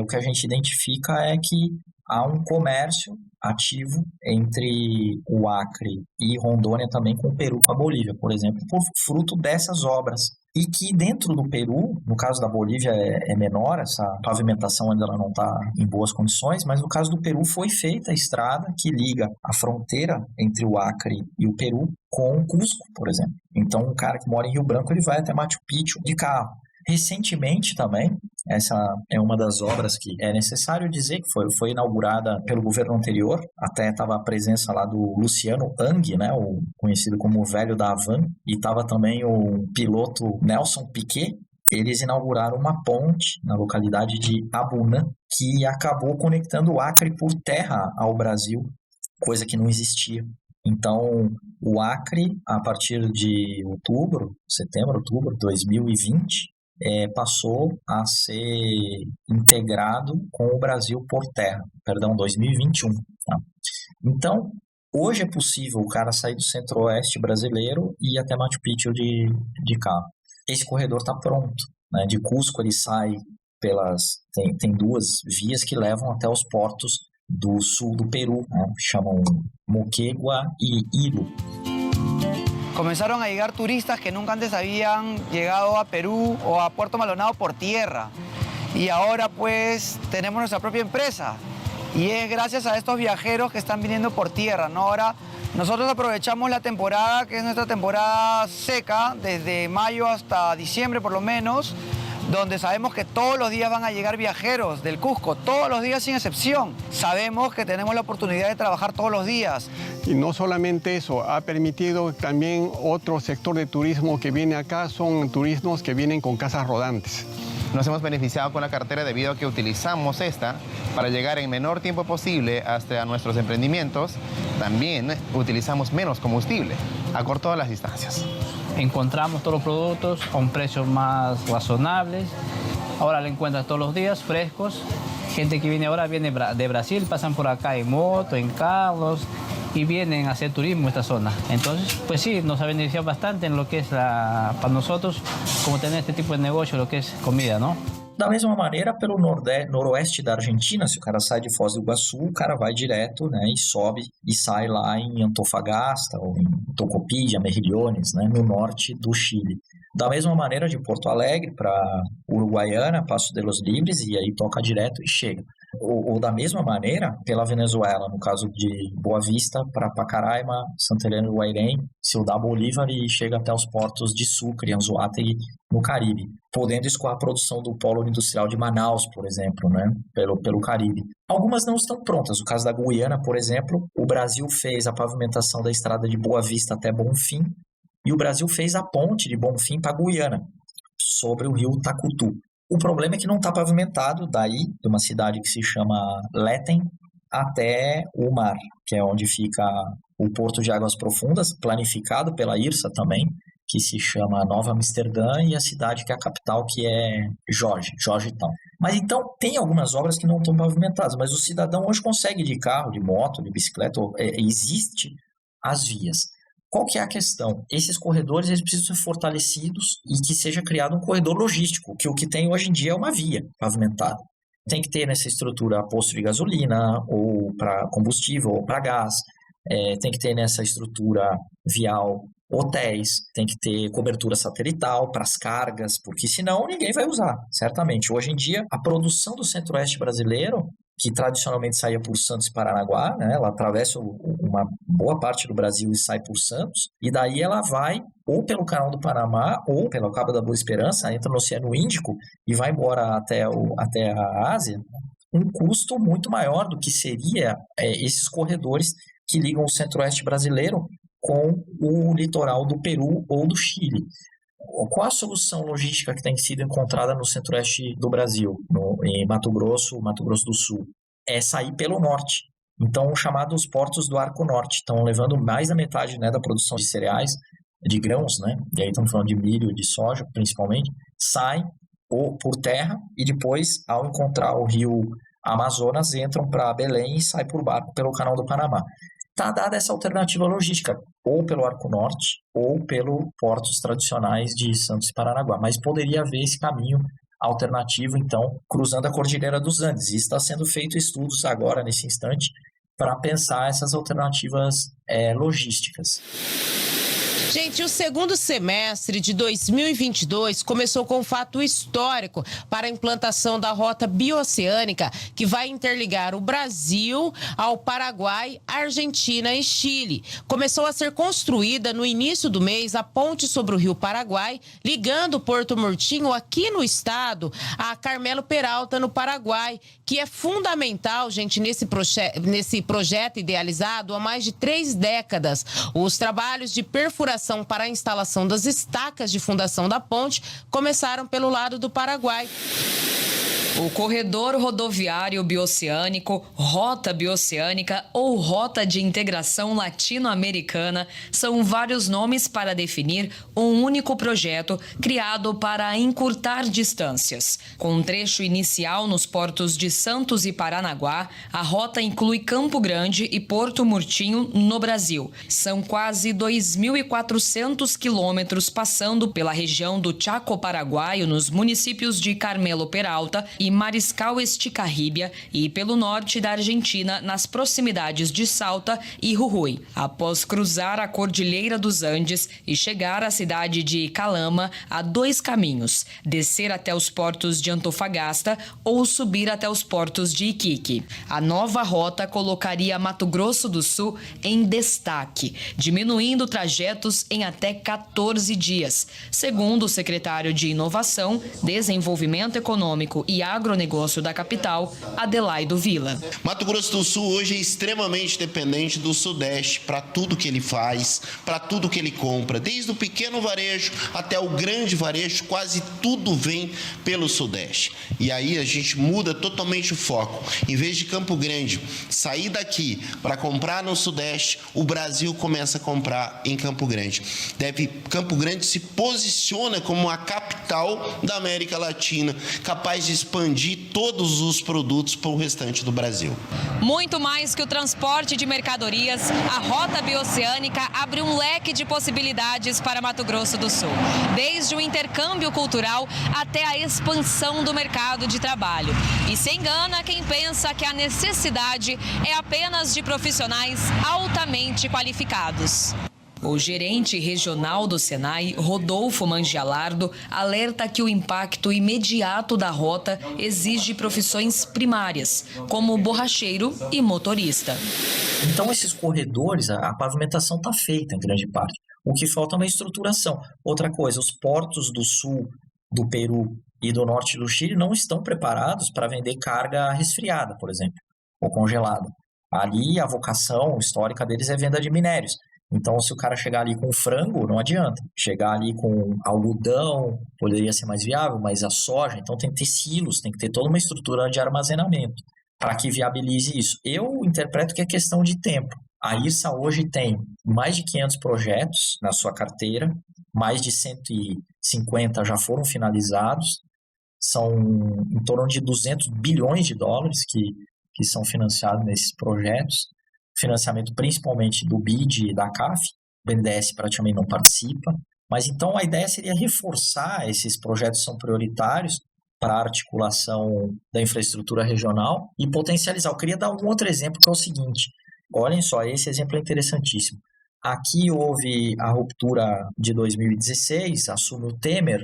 o que a gente identifica é que há um comércio ativo entre o Acre e Rondônia também com o Peru, com a Bolívia, por exemplo, por fruto dessas obras. E que dentro do Peru, no caso da Bolívia é menor, essa pavimentação ainda não está em boas condições, mas no caso do Peru foi feita a estrada que liga a fronteira entre o Acre e o Peru com Cusco, por exemplo. Então, um cara que mora em Rio Branco, ele vai até Machu Picchu de carro. Recentemente também, essa é uma das obras que é necessário dizer que foi inaugurada pelo governo anterior, até estava a presença lá do Luciano Hang, né, o conhecido como o velho da Havan, e estava também o piloto Nelson Piquet. Eles inauguraram uma ponte na localidade de Abunã, que acabou conectando o Acre por terra ao Brasil, coisa que não existia. Então, o Acre, a partir de setembro, outubro de 2020, passou a ser integrado com o Brasil por terra, 2021. Tá? Então, Hoje é possível o cara sair do centro-oeste brasileiro e ir até Machu Picchu de carro. Esse corredor está pronto, né? De Cusco ele sai tem 2 vias que levam até os portos do sul do Peru, né? Chamam Moquegua e Ilo. Comenzaron a llegar turistas que nunca antes habían llegado a Perú o a Puerto Maldonado por tierra. Y ahora pues tenemos nuestra propia empresa. Y es gracias a estos viajeros que están viniendo por tierra, ¿no? Ahora nosotros aprovechamos la temporada, que es nuestra temporada seca, desde mayo hasta diciembre por lo menos, donde sabemos que todos los días van a llegar viajeros del Cusco, todos los días sin excepción. Sabemos que tenemos la oportunidad de trabajar todos los días. Y no solamente eso, ha permitido también otro sector de turismo que viene acá, son turismos que vienen con casas rodantes. Nos hemos beneficiado con la cartera debido a que utilizamos esta para llegar en menor tiempo posible hasta nuestros emprendimientos. También utilizamos menos combustible, acortó las distancias. Encontramos todos los productos a un precio más razonables. Ahora lo encuentras todos los días frescos. Gente que viene ahora viene de Brasil, pasan por acá en moto, en carros y vienen a hacer turismo en esta zona. Entonces, pues sí, nos ha beneficiado bastante en lo que es para nosotros, como tener este tipo de negocio, lo que es comida, ¿no? Da mesma maneira, pelo noroeste da Argentina, se o cara sai de Foz do Iguaçu, o cara vai direto, né, e sobe e sai lá em Antofagasta, ou em Tocopilla, Mejillones, né, no norte do Chile. Da mesma maneira, de Porto Alegre para Uruguaiana, Passo de los Libres, e aí toca direto e chega. Ou da mesma maneira, pela Venezuela, no caso de Boa Vista, para Pacaraima, Santa Helena do Guairém, Ciudad Bolívar e chega até os portos de Sucre e Anzoátegui, no Caribe, podendo escoar a produção do polo industrial de Manaus, por exemplo, né, pelo Caribe. Algumas não estão prontas. O caso da Guiana, por exemplo, o Brasil fez a pavimentação da estrada de Boa Vista até Bonfim e o Brasil fez a ponte de Bonfim para Guiana, sobre o rio Tacutu. O problema é que não está pavimentado daí, de uma cidade que se chama Leten, até o mar, que é onde fica o Porto de Águas Profundas, planificado pela IRSA também, que se chama Nova Amsterdã, e a cidade que é a capital, que é Georgetown. Mas então, tem algumas obras que não estão pavimentadas, mas o cidadão hoje consegue ir de carro, de moto, de bicicleta, existe as vias. Qual que é a questão? Esses corredores eles precisam ser fortalecidos e que seja criado um corredor logístico, que o que tem hoje em dia é uma via pavimentada. Tem que ter nessa estrutura posto de gasolina, ou para combustível, ou para gás. Tem que ter nessa estrutura vial hotéis, tem que ter cobertura satelital para as cargas, porque senão ninguém vai usar, certamente. Hoje em dia, a produção do centro-oeste brasileiro, que tradicionalmente saía por Santos e Paranaguá, né, ela atravessa uma boa parte do Brasil e sai por Santos, e daí ela vai ou pelo Canal do Panamá ou pelo Cabo da Boa Esperança, entra no Oceano Índico e vai embora até a Ásia, um custo muito maior do que seria esses corredores que ligam o centro-oeste brasileiro com o litoral do Peru ou do Chile. Qual a solução logística que tem sido encontrada no centro-oeste do Brasil, em Mato Grosso do Sul? É sair pelo norte. Então, os chamados portos do Arco Norte estão levando mais da metade, né, da produção de cereais, de grãos, né? E aí estamos falando de milho, de soja, principalmente, saem por terra e depois, ao encontrar o rio Amazonas, entram para Belém e saem por barco pelo Canal do Panamá. Está dada essa alternativa logística, ou pelo Arco Norte, ou pelos portos tradicionais de Santos e Paranaguá. Mas poderia haver esse caminho alternativo, então, cruzando a Cordilheira dos Andes. E está sendo feito estudos agora, nesse instante, para pensar essas alternativas logísticas. Gente, o segundo semestre de 2022 começou com um fato histórico para a implantação da rota bioceânica que vai interligar o Brasil ao Paraguai, Argentina e Chile. Começou a ser construída no início do mês a ponte sobre o rio Paraguai, ligando Porto Murtinho, aqui no estado, a Carmelo Peralta, no Paraguai, que é fundamental, gente, nesse projeto idealizado há mais de 3 décadas. Os trabalhos de perfuração para a instalação das estacas de fundação da ponte começaram pelo lado do Paraguai. O corredor rodoviário bioceânico, rota bioceânica ou rota de integração latino-americana são vários nomes para definir um único projeto criado para encurtar distâncias. Com um trecho inicial nos portos de Santos e Paranaguá, a rota inclui Campo Grande e Porto Murtinho, no Brasil. São quase 2.400 quilômetros passando pela região do Chaco Paraguaio, nos municípios de Carmelo Peralta e Mariscal Esticarribia, e pelo norte da Argentina, nas proximidades de Salta e Jujuy. Após cruzar a Cordilheira dos Andes e chegar à cidade de Calama, há 2 caminhos: descer até os portos de Antofagasta ou subir até os portos de Iquique. A nova rota colocaria Mato Grosso do Sul em destaque, diminuindo trajetos em até 14 dias, segundo o secretário de Inovação, Desenvolvimento Econômico e Agronegócio da capital, Adelaido Villa. Mato Grosso do Sul hoje é extremamente dependente do Sudeste para tudo que ele faz, para tudo que ele compra. Desde o pequeno varejo até o grande varejo, quase tudo vem pelo Sudeste. E aí a gente muda totalmente o foco. Em vez de Campo Grande sair daqui para comprar no Sudeste, o Brasil começa a comprar em Campo Grande. Campo Grande se posiciona como a capital da América Latina, capaz de expandir todos os produtos para o restante do Brasil. Muito mais que o transporte de mercadorias, a rota bioceânica abre um leque de possibilidades para Mato Grosso do Sul, desde o intercâmbio cultural até a expansão do mercado de trabalho. E se engana quem pensa que a necessidade é apenas de profissionais altamente qualificados. O gerente regional do Senai, Rodolfo Mangialardo, alerta que o impacto imediato da rota exige profissões primárias, como borracheiro e motorista. Então, esses corredores, a pavimentação está feita em grande parte. O que falta é uma estruturação. Outra coisa, os portos do sul do Peru e do norte do Chile não estão preparados para vender carga resfriada, por exemplo, ou congelada. Ali, a vocação histórica deles é venda de minérios. Então, se o cara chegar ali com frango, não adianta. Chegar ali com algodão, poderia ser mais viável, mas a soja, então tem que ter silos, tem que ter toda uma estrutura de armazenamento para que viabilize isso. Eu interpreto que é questão de tempo. A IRSA hoje tem mais de 500 projetos na sua carteira, mais de 150 já foram finalizados, são em torno de 200 bilhões de dólares que são financiados nesses projetos. Financiamento principalmente do BID e da CAF, o BNDES praticamente não participa, mas então a ideia seria reforçar esses projetos que são prioritários para a articulação da infraestrutura regional e potencializar. Eu queria dar um outro exemplo que é o seguinte, olhem só, esse exemplo é interessantíssimo. Aqui houve a ruptura de 2016, assume o Temer.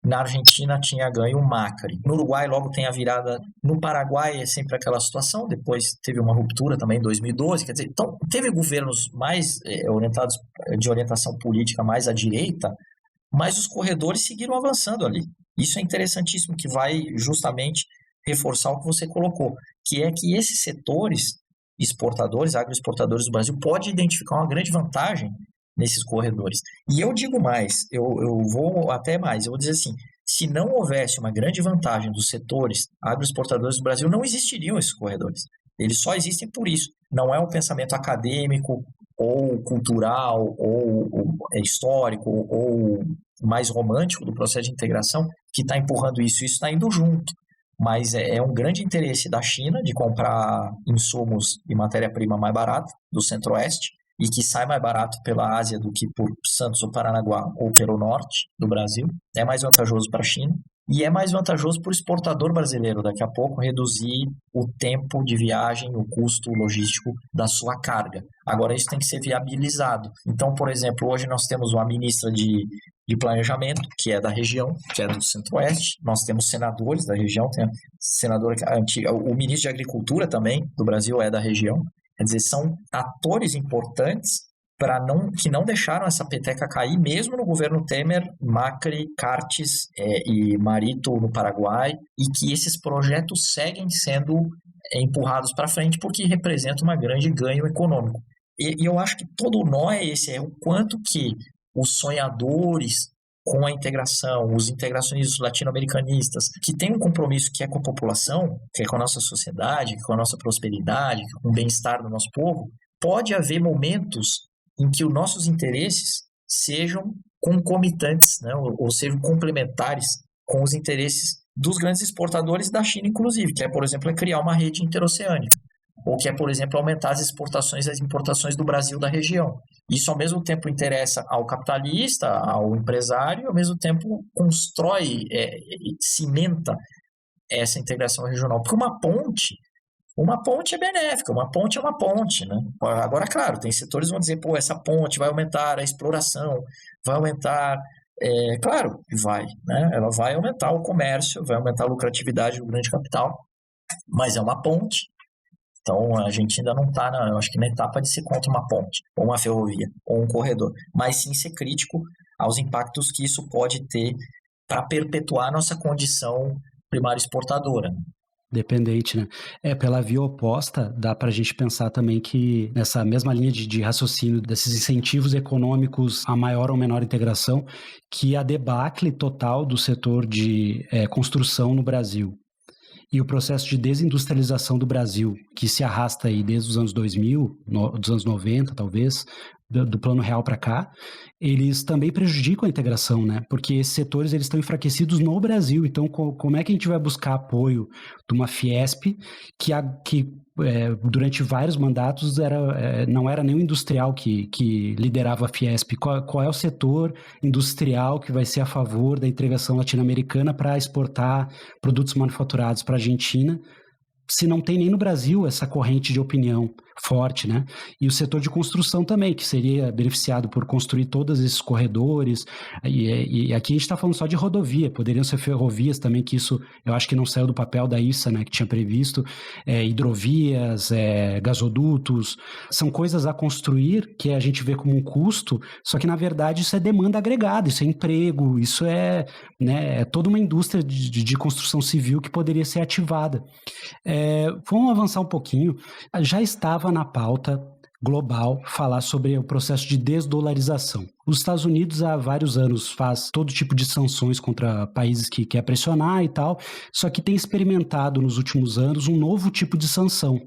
Na Argentina tinha ganho o Macri. No Uruguai logo tem a virada. No Paraguai é sempre aquela situação. Depois teve uma ruptura também em 2012. Quer dizer, então teve governos mais orientados de orientação política mais à direita, mas os corredores seguiram avançando ali. Isso é interessantíssimo, que vai justamente reforçar o que você colocou, que é que esses setores exportadores, agroexportadores do Brasil, pode identificar uma grande vantagem nesses corredores. E eu digo mais, eu vou até mais, eu vou dizer assim, se não houvesse uma grande vantagem dos setores agroexportadores do Brasil, não existiriam esses corredores. Eles só existem por isso. Não é um pensamento acadêmico, ou cultural, ou histórico, ou mais romântico do processo de integração que está empurrando isso. Isso está indo junto. Mas é um grande interesse da China de comprar insumos e matéria-prima mais barata do Centro-Oeste, e que sai mais barato pela Ásia do que por Santos ou Paranaguá ou pelo norte do Brasil. É mais vantajoso para a China e é mais vantajoso para o exportador brasileiro daqui a pouco reduzir o tempo de viagem, o custo logístico da sua carga. Agora isso tem que ser viabilizado. Então, por exemplo, hoje nós temos uma ministra de planejamento, que é da região, que é do Centro-Oeste. Nós temos senadores da região, tem a senadora antiga, o ministro de Agricultura também do Brasil é da região. Quer dizer, são atores importantes que não deixaram essa peteca cair, mesmo no governo Temer, Macri, Cartes e Marito no Paraguai, e que esses projetos seguem sendo empurrados para frente porque representam um grande ganho econômico. E eu acho que todo o nó é esse, é o quanto que os sonhadores, com a integração, os integracionistas latino-americanistas, que têm um compromisso que é com a população, que é com a nossa sociedade, que é com a nossa prosperidade, que é com o bem-estar do nosso povo, pode haver momentos em que os nossos interesses sejam concomitantes, né, ou sejam complementares com os interesses dos grandes exportadores da China, inclusive, que é, por exemplo, criar uma rede interoceânica, ou que é, por exemplo, aumentar as exportações e as importações do Brasil da região. Isso, ao mesmo tempo, interessa ao capitalista, ao empresário, e, ao mesmo tempo, constrói, cimenta essa integração regional. Porque uma ponte é benéfica, uma ponte é uma ponte, né? Agora, claro, tem setores que vão dizer, essa ponte vai aumentar a exploração, vai aumentar... claro que vai, né? Ela vai aumentar o comércio, vai aumentar a lucratividade do grande capital, mas é uma ponte. Então, a gente ainda não está, eu acho que na etapa de ser contra uma ponte, ou uma ferrovia, ou um corredor, mas sim ser crítico aos impactos que isso pode ter para perpetuar a nossa condição primária exportadora. Dependente, né? Pela via oposta, dá para a gente pensar também que nessa mesma linha de raciocínio desses incentivos econômicos a maior ou menor integração, que a debacle total do setor de construção no Brasil e o processo de desindustrialização do Brasil, que se arrasta aí desde os anos 2000, dos anos 90 talvez, do Plano Real para cá, eles também prejudicam a integração, né? Porque esses setores eles estão enfraquecidos no Brasil. Então, como é que a gente vai buscar apoio de uma Fiesp que durante vários mandatos não era nem o industrial que liderava a Fiesp? Qual é o setor industrial que vai ser a favor da integração latino-americana para exportar produtos manufaturados para a Argentina, se não tem nem no Brasil essa corrente de opinião forte, né? E o setor de construção também, que seria beneficiado por construir todos esses corredores, e aqui a gente está falando só de rodovia, poderiam ser ferrovias também, que isso eu acho que não saiu do papel da ISA, né, que tinha previsto, hidrovias, gasodutos, são coisas a construir que a gente vê como um custo, só que na verdade isso é demanda agregada, isso é emprego, isso é toda uma indústria de construção civil que poderia ser ativada. Vamos avançar um pouquinho, já estava na pauta global falar sobre o processo de desdolarização. Os Estados Unidos há vários anos faz todo tipo de sanções contra países que quer pressionar e tal, só que tem experimentado nos últimos anos um novo tipo de sanção,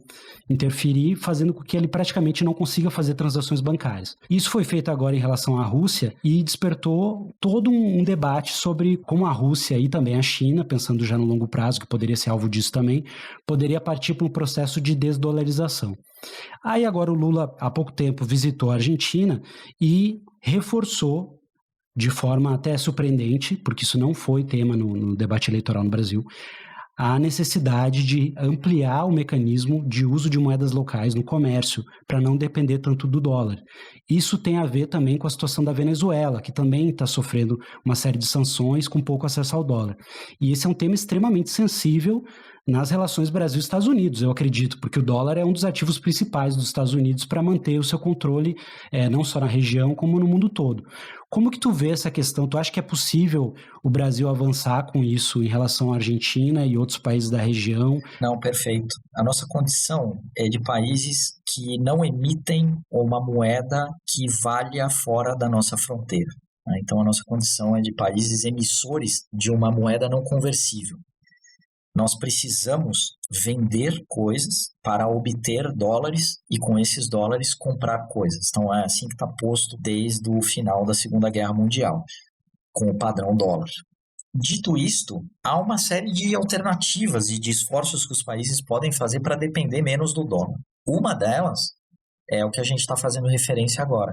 interferir, fazendo com que ele praticamente não consiga fazer transações bancárias. Isso foi feito agora em relação à Rússia e despertou todo um debate sobre como a Rússia e também a China, pensando já no longo prazo, que poderia ser alvo disso também, poderia partir para um processo de desdolarização. Aí agora o Lula, há pouco tempo, visitou a Argentina e reforçou, de forma até surpreendente, porque isso não foi tema no debate eleitoral no Brasil, a necessidade de ampliar o mecanismo de uso de moedas locais no comércio, para não depender tanto do dólar. Isso tem a ver também com a situação da Venezuela, que também está sofrendo uma série de sanções com pouco acesso ao dólar. E esse é um tema extremamente sensível nas relações Brasil-Estados Unidos, eu acredito, porque o dólar é um dos ativos principais dos Estados Unidos para manter o seu controle, não só na região, como no mundo todo. Como que tu vê essa questão? Tu acha que é possível o Brasil avançar com isso em relação à Argentina e outros países da região? Não, perfeito. A nossa condição é de países que não emitem uma moeda que valha fora da nossa fronteira. Então, a nossa condição é de países emissores de uma moeda não conversível. Nós precisamos vender coisas para obter dólares e com esses dólares comprar coisas. Então é assim que está posto desde o final da Segunda Guerra Mundial, com o padrão dólar. Dito isto, há uma série de alternativas e de esforços que os países podem fazer para depender menos do dólar. Uma delas é o que a gente está fazendo referência agora,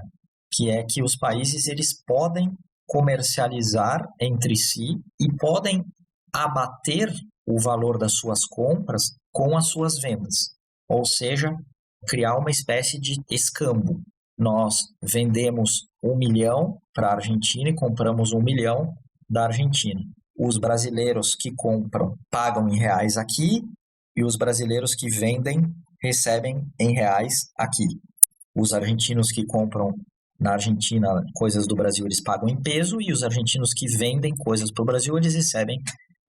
que é que os países eles podem comercializar entre si e podem abater o valor das suas compras com as suas vendas, ou seja, criar uma espécie de escambo. Nós vendemos 1 milhão para a Argentina e compramos 1 milhão da Argentina. Os brasileiros que compram pagam em reais aqui e os brasileiros que vendem recebem em reais aqui. Os argentinos que compram na Argentina coisas do Brasil eles pagam em peso e os argentinos que vendem coisas para o Brasil eles recebem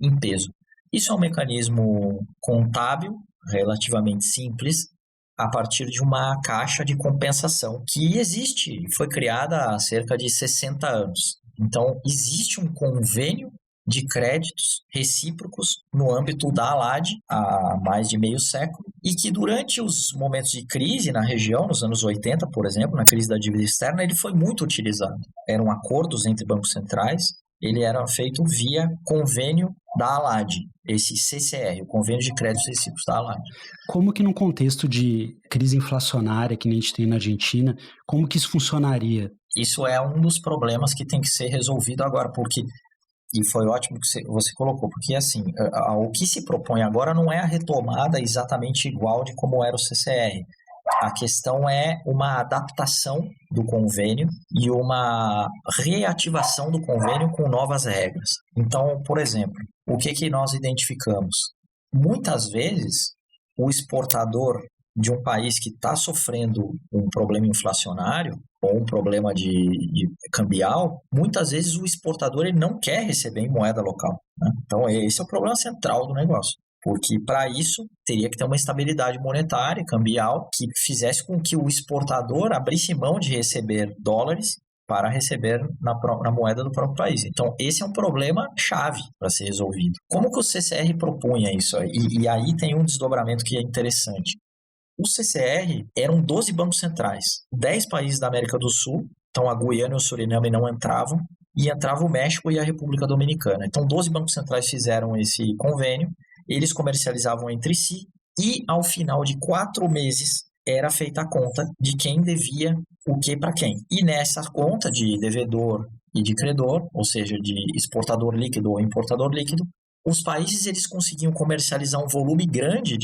em peso. Isso é um mecanismo contábil relativamente simples a partir de uma caixa de compensação que existe e foi criada há cerca de 60 anos. Então, existe um convênio de créditos recíprocos no âmbito da ALAD há mais de meio século e que durante os momentos de crise na região, nos anos 80, por exemplo, na crise da dívida externa, ele foi muito utilizado. Eram acordos entre bancos centrais, ele era feito via convênio da ALAD, esse CCR, o Convênio de Créditos Recíprocos da ALAD. Como que num contexto de crise inflacionária que a gente tem na Argentina, como que isso funcionaria? Isso é um dos problemas que tem que ser resolvido agora, porque, e foi ótimo que você colocou, porque assim, o que se propõe agora não é a retomada exatamente igual de como era o CCR. A questão é uma adaptação do convênio e uma reativação do convênio com novas regras. Então, por exemplo, o que nós identificamos? Muitas vezes, o exportador de um país que está sofrendo um problema inflacionário ou um problema de cambial, muitas vezes o exportador ele não quer receber em moeda local, né? Então, esse é o problema central do negócio. Porque, para isso, teria que ter uma estabilidade monetária e cambial que fizesse com que o exportador abrisse mão de receber dólares para receber na moeda do próprio país. Então, esse é um problema chave para ser resolvido. Como que o CCR propunha isso? E aí tem um desdobramento que é interessante. O CCR eram 12 bancos centrais, 10 países da América do Sul, então a Guiana e o Suriname não entravam, e entrava o México e a República Dominicana. Então, 12 bancos centrais fizeram esse convênio, eles comercializavam entre si e, ao final de 4 meses, era feita a conta de quem devia o que para quem. E nessa conta de devedor e de credor, ou seja, de exportador líquido ou importador líquido, os países eles conseguiam comercializar um volume grande,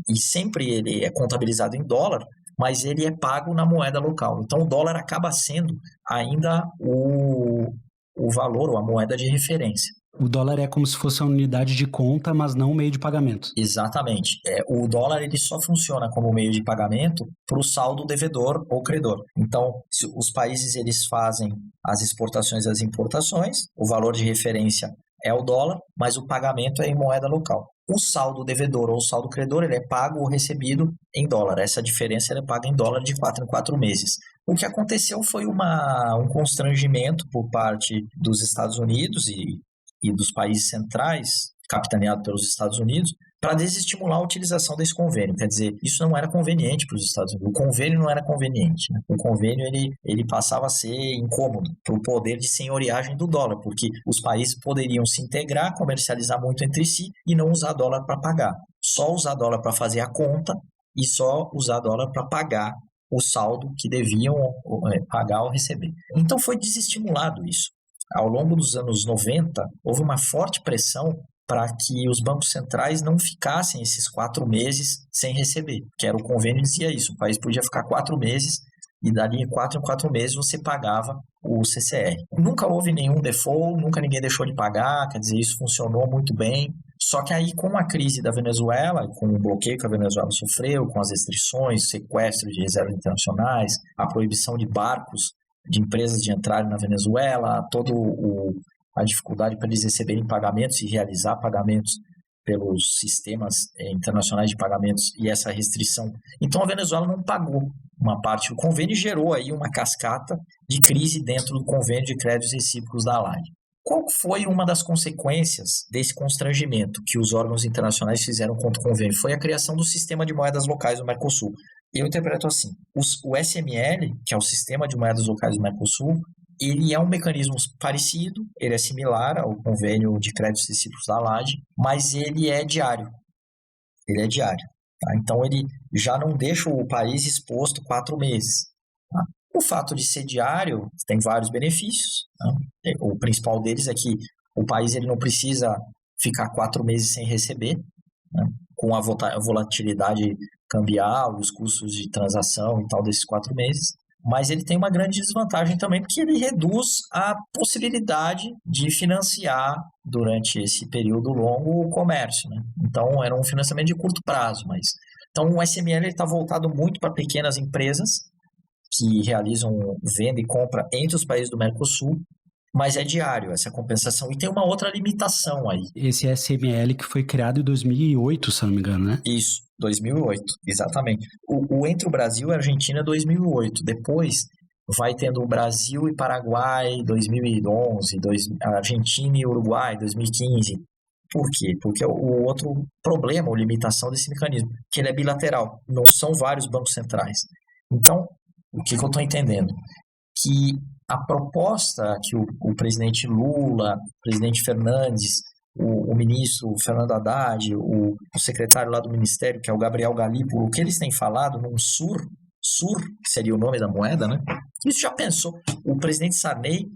e sempre ele é contabilizado em dólar, mas ele é pago na moeda local. Então, o dólar acaba sendo ainda o valor ou a moeda de referência. O dólar é como se fosse uma unidade de conta, mas não um meio de pagamento. Exatamente. O dólar ele só funciona como meio de pagamento para o saldo devedor ou credor. Então, se os países eles fazem as exportações e as importações, o valor de referência é o dólar, mas o pagamento é em moeda local. O saldo devedor ou o saldo credor ele é pago ou recebido em dólar. Essa diferença ele é paga em dólar de 4 em 4 meses. O que aconteceu foi um constrangimento por parte dos Estados Unidos e dos países centrais, capitaneado pelos Estados Unidos, para desestimular a utilização desse convênio. Quer dizer, isso não era conveniente para os Estados Unidos. O convênio não era conveniente, né? O convênio ele passava a ser incômodo para o poder de senhoriagem do dólar, porque os países poderiam se integrar, comercializar muito entre si e não usar dólar para pagar. Só usar dólar para fazer a conta e só usar dólar para pagar o saldo que deviam pagar ou receber. Então foi desestimulado isso. Ao longo dos anos 90, houve uma forte pressão para que os bancos centrais não ficassem esses 4 meses sem receber, que era o convênio dizia isso, o país podia ficar 4 meses e dali 4 em 4 meses você pagava o CCR. Nunca houve nenhum default, nunca ninguém deixou de pagar, quer dizer, isso funcionou muito bem. Só que aí com a crise da Venezuela, com o bloqueio que a Venezuela sofreu, com as restrições, sequestro de reservas internacionais, a proibição de barcos de empresas de entrarem na Venezuela, toda a dificuldade para eles receberem pagamentos e realizar pagamentos pelos sistemas internacionais de pagamentos e essa restrição. Então, a Venezuela não pagou uma parte do convênio e gerou aí uma cascata de crise dentro do convênio de créditos recíprocos da ALAD. Qual foi uma das consequências desse constrangimento que os órgãos internacionais fizeram contra o convênio? Foi a criação do sistema de moedas locais do Mercosul. Eu interpreto assim, o SML, que é o Sistema de Moedas Locais do Mercosul, ele é um mecanismo parecido, ele é similar ao convênio de créditos recíprocos da ALAD, mas ele é diário. Tá? Então, ele já não deixa o país exposto 4 meses. Tá? O fato de ser diário tem vários benefícios. Tá? O principal deles é que o país ele não precisa ficar 4 meses sem receber, né? Com a volatilidade cambial, os custos de transação e tal desses 4 meses. Mas ele tem uma grande desvantagem também, porque ele reduz a possibilidade de financiar durante esse período longo o comércio, né? Então, era um financiamento de curto prazo. Então, o SML está voltado muito para pequenas empresas que realizam venda e compra entre os países do Mercosul, mas é diário essa compensação. E tem uma outra limitação aí. Esse SML que foi criado em 2008, se não me engano, né? Isso, 2008, exatamente. O entre o Brasil e a Argentina é 2008. Depois, vai tendo o Brasil e Paraguai 2011, Argentina e Uruguai 2015. Por quê? Porque o outro problema, ou limitação desse mecanismo, que ele é bilateral, não são vários bancos centrais. Então, o que eu estou entendendo? Que a proposta que o presidente Lula, o presidente Fernandes, o ministro Fernando Haddad, o secretário lá do Ministério, que é o Gabriel Galípolo, o que eles têm falado num SUR, que seria o nome da moeda, né? Isso já pensou. O presidente Sarney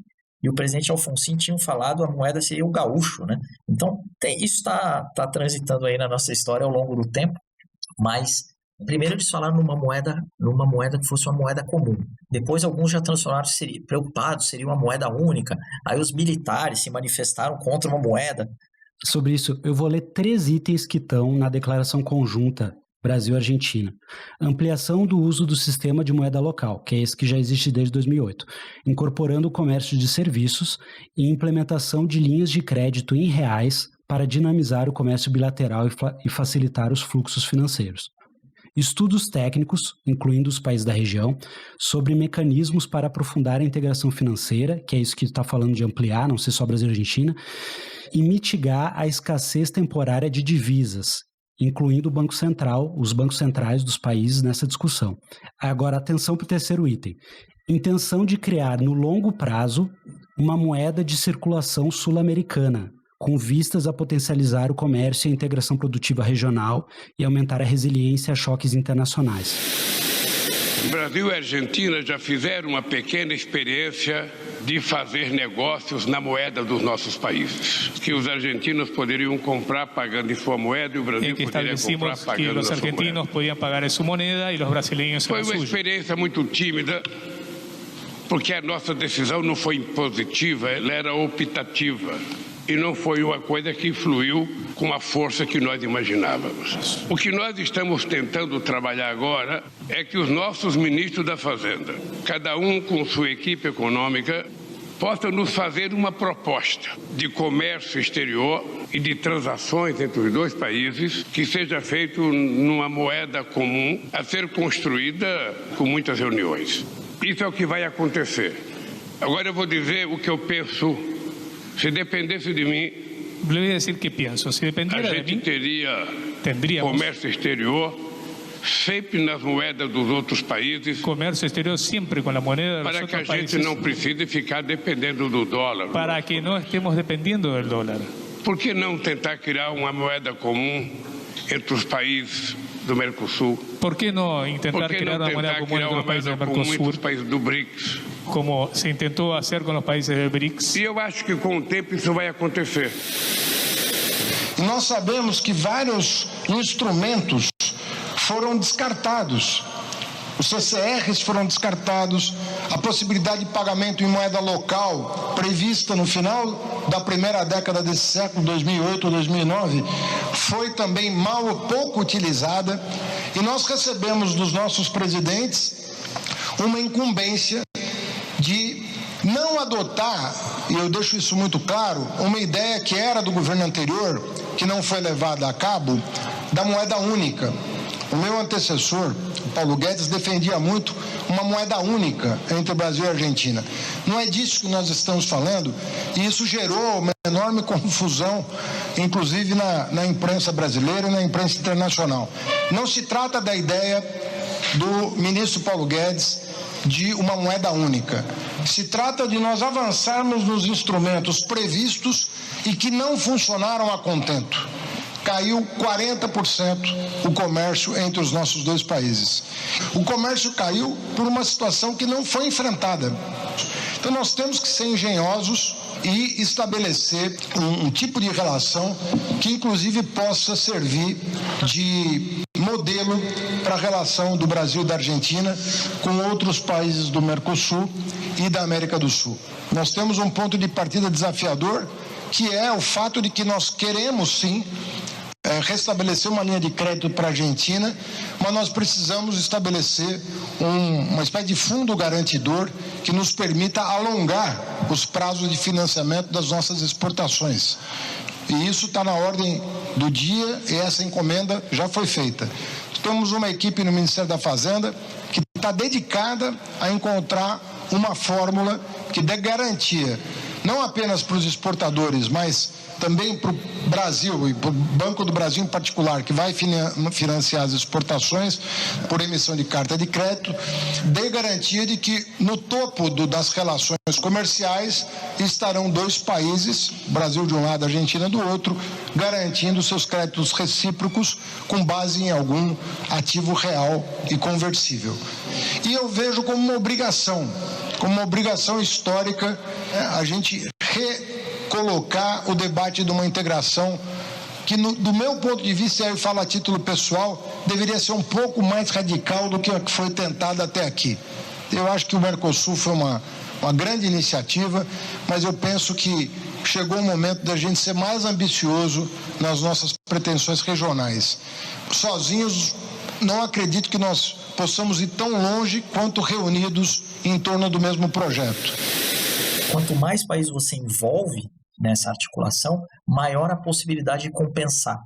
e o presidente Alfonsin tinham falado a moeda seria o gaúcho, né? Então, isso está transitando aí na nossa história ao longo do tempo, mas primeiro eles falaram numa moeda que fosse uma moeda comum. Depois alguns já transformaram, preocupados, seria uma moeda única. Aí os militares se manifestaram contra uma moeda. Sobre isso, eu vou ler 3 itens que estão na declaração conjunta Brasil-Argentina. Ampliação do uso do sistema de moeda local, que é esse que já existe desde 2008, incorporando o comércio de serviços e implementação de linhas de crédito em reais para dinamizar o comércio bilateral e facilitar os fluxos financeiros. Estudos técnicos, incluindo os países da região, sobre mecanismos para aprofundar a integração financeira, que é isso que está falando de ampliar, não ser só Brasil e Argentina, e mitigar a escassez temporária de divisas, incluindo o Banco Central, os bancos centrais dos países nessa discussão. Agora, atenção para o terceiro item. Intenção de criar, no longo prazo, uma moeda de circulação sul-americana, com vistas a potencializar o comércio e a integração produtiva regional e aumentar a resiliência a choques internacionais. Brasil e Argentina já fizeram uma pequena experiência de fazer negócios na moeda dos nossos países, que os argentinos poderiam comprar pagando em sua moeda e o Brasil poderia comprar pagando na sua moeda. Os argentinos podiam pagar em sua moeda e os brasileiros Foi uma experiência muito tímida, porque a nossa decisão não foi impositiva, ela era optativa. E não foi uma coisa que fluiu com a força que nós imaginávamos. O que nós estamos tentando trabalhar agora é que os nossos ministros da Fazenda, cada um com sua equipe econômica, possam nos fazer uma proposta de comércio exterior e de transações entre os dois países que seja feito numa moeda comum a ser construída com muitas reuniões. Isso é o que vai acontecer. Agora eu vou dizer o que eu penso. Se dependesse de mim, a gente teria comércio exterior sempre nas moedas dos outros países. Comércio exterior sempre com a moeda dos outros países. Para que a gente não precise ficar dependendo do dólar. Para que não estemos dependendo do dólar. Por que não tentar criar uma moeda comum entre os países do Mercosul? Por que não tentar criar uma moeda comum entre os países do Mercosul? Os países do BRICS. Como se tentou fazer com os países do BRICS. E eu acho que com o tempo isso vai acontecer. E nós sabemos que vários instrumentos foram descartados. Os CCRs foram descartados, a possibilidade de pagamento em moeda local prevista no final da primeira década desse século, 2008 ou 2009, foi também mal ou pouco utilizada, e nós recebemos dos nossos presidentes uma incumbência de não adotar, e eu deixo isso muito claro, uma ideia que era do governo anterior, que não foi levada a cabo, da moeda única. O meu antecessor, Paulo Guedes, defendia muito uma moeda única entre o Brasil e a Argentina. Não é disso que nós estamos falando, e isso gerou uma enorme confusão, inclusive na imprensa brasileira e na imprensa internacional. Não se trata da ideia do ministro Paulo Guedes de uma moeda única. Se trata de nós avançarmos nos instrumentos previstos e que não funcionaram a contento. Caiu 40% o comércio entre os nossos dois países. O comércio caiu por uma situação que não foi enfrentada. Então nós temos que ser engenhosos e estabelecer um tipo de relação que inclusive possa servir de modelo para a relação do Brasil e da Argentina com outros países do Mercosul e da América do Sul. Nós temos um ponto de partida desafiador, que é o fato de que nós queremos sim restabelecer uma linha de crédito para a Argentina, mas nós precisamos estabelecer uma espécie de fundo garantidor que nos permita alongar os prazos de financiamento das nossas exportações. E isso está na ordem do dia e essa encomenda já foi feita. Temos uma equipe no Ministério da Fazenda que está dedicada a encontrar uma fórmula que dê garantia, não apenas para os exportadores, mas também para o Brasil e para o Banco do Brasil em particular, que vai financiar as exportações por emissão de carta de crédito, dê garantia de que no topo das relações comerciais estarão dois países, Brasil de um lado, Argentina do outro, garantindo seus créditos recíprocos com base em algum ativo real e conversível. E eu vejo como uma obrigação histórica, a gente recolocar o debate de uma integração que, do meu ponto de vista, e aí eu falo a título pessoal, deveria ser um pouco mais radical do que a que foi tentada até aqui. Eu acho que o Mercosul foi uma grande iniciativa, mas eu penso que chegou o momento da gente ser mais ambicioso nas nossas pretensões regionais. Sozinhos, não acredito que nós possamos ir tão longe quanto reunidos em torno do mesmo projeto. Quanto mais países você envolve nessa articulação, maior a possibilidade de compensar.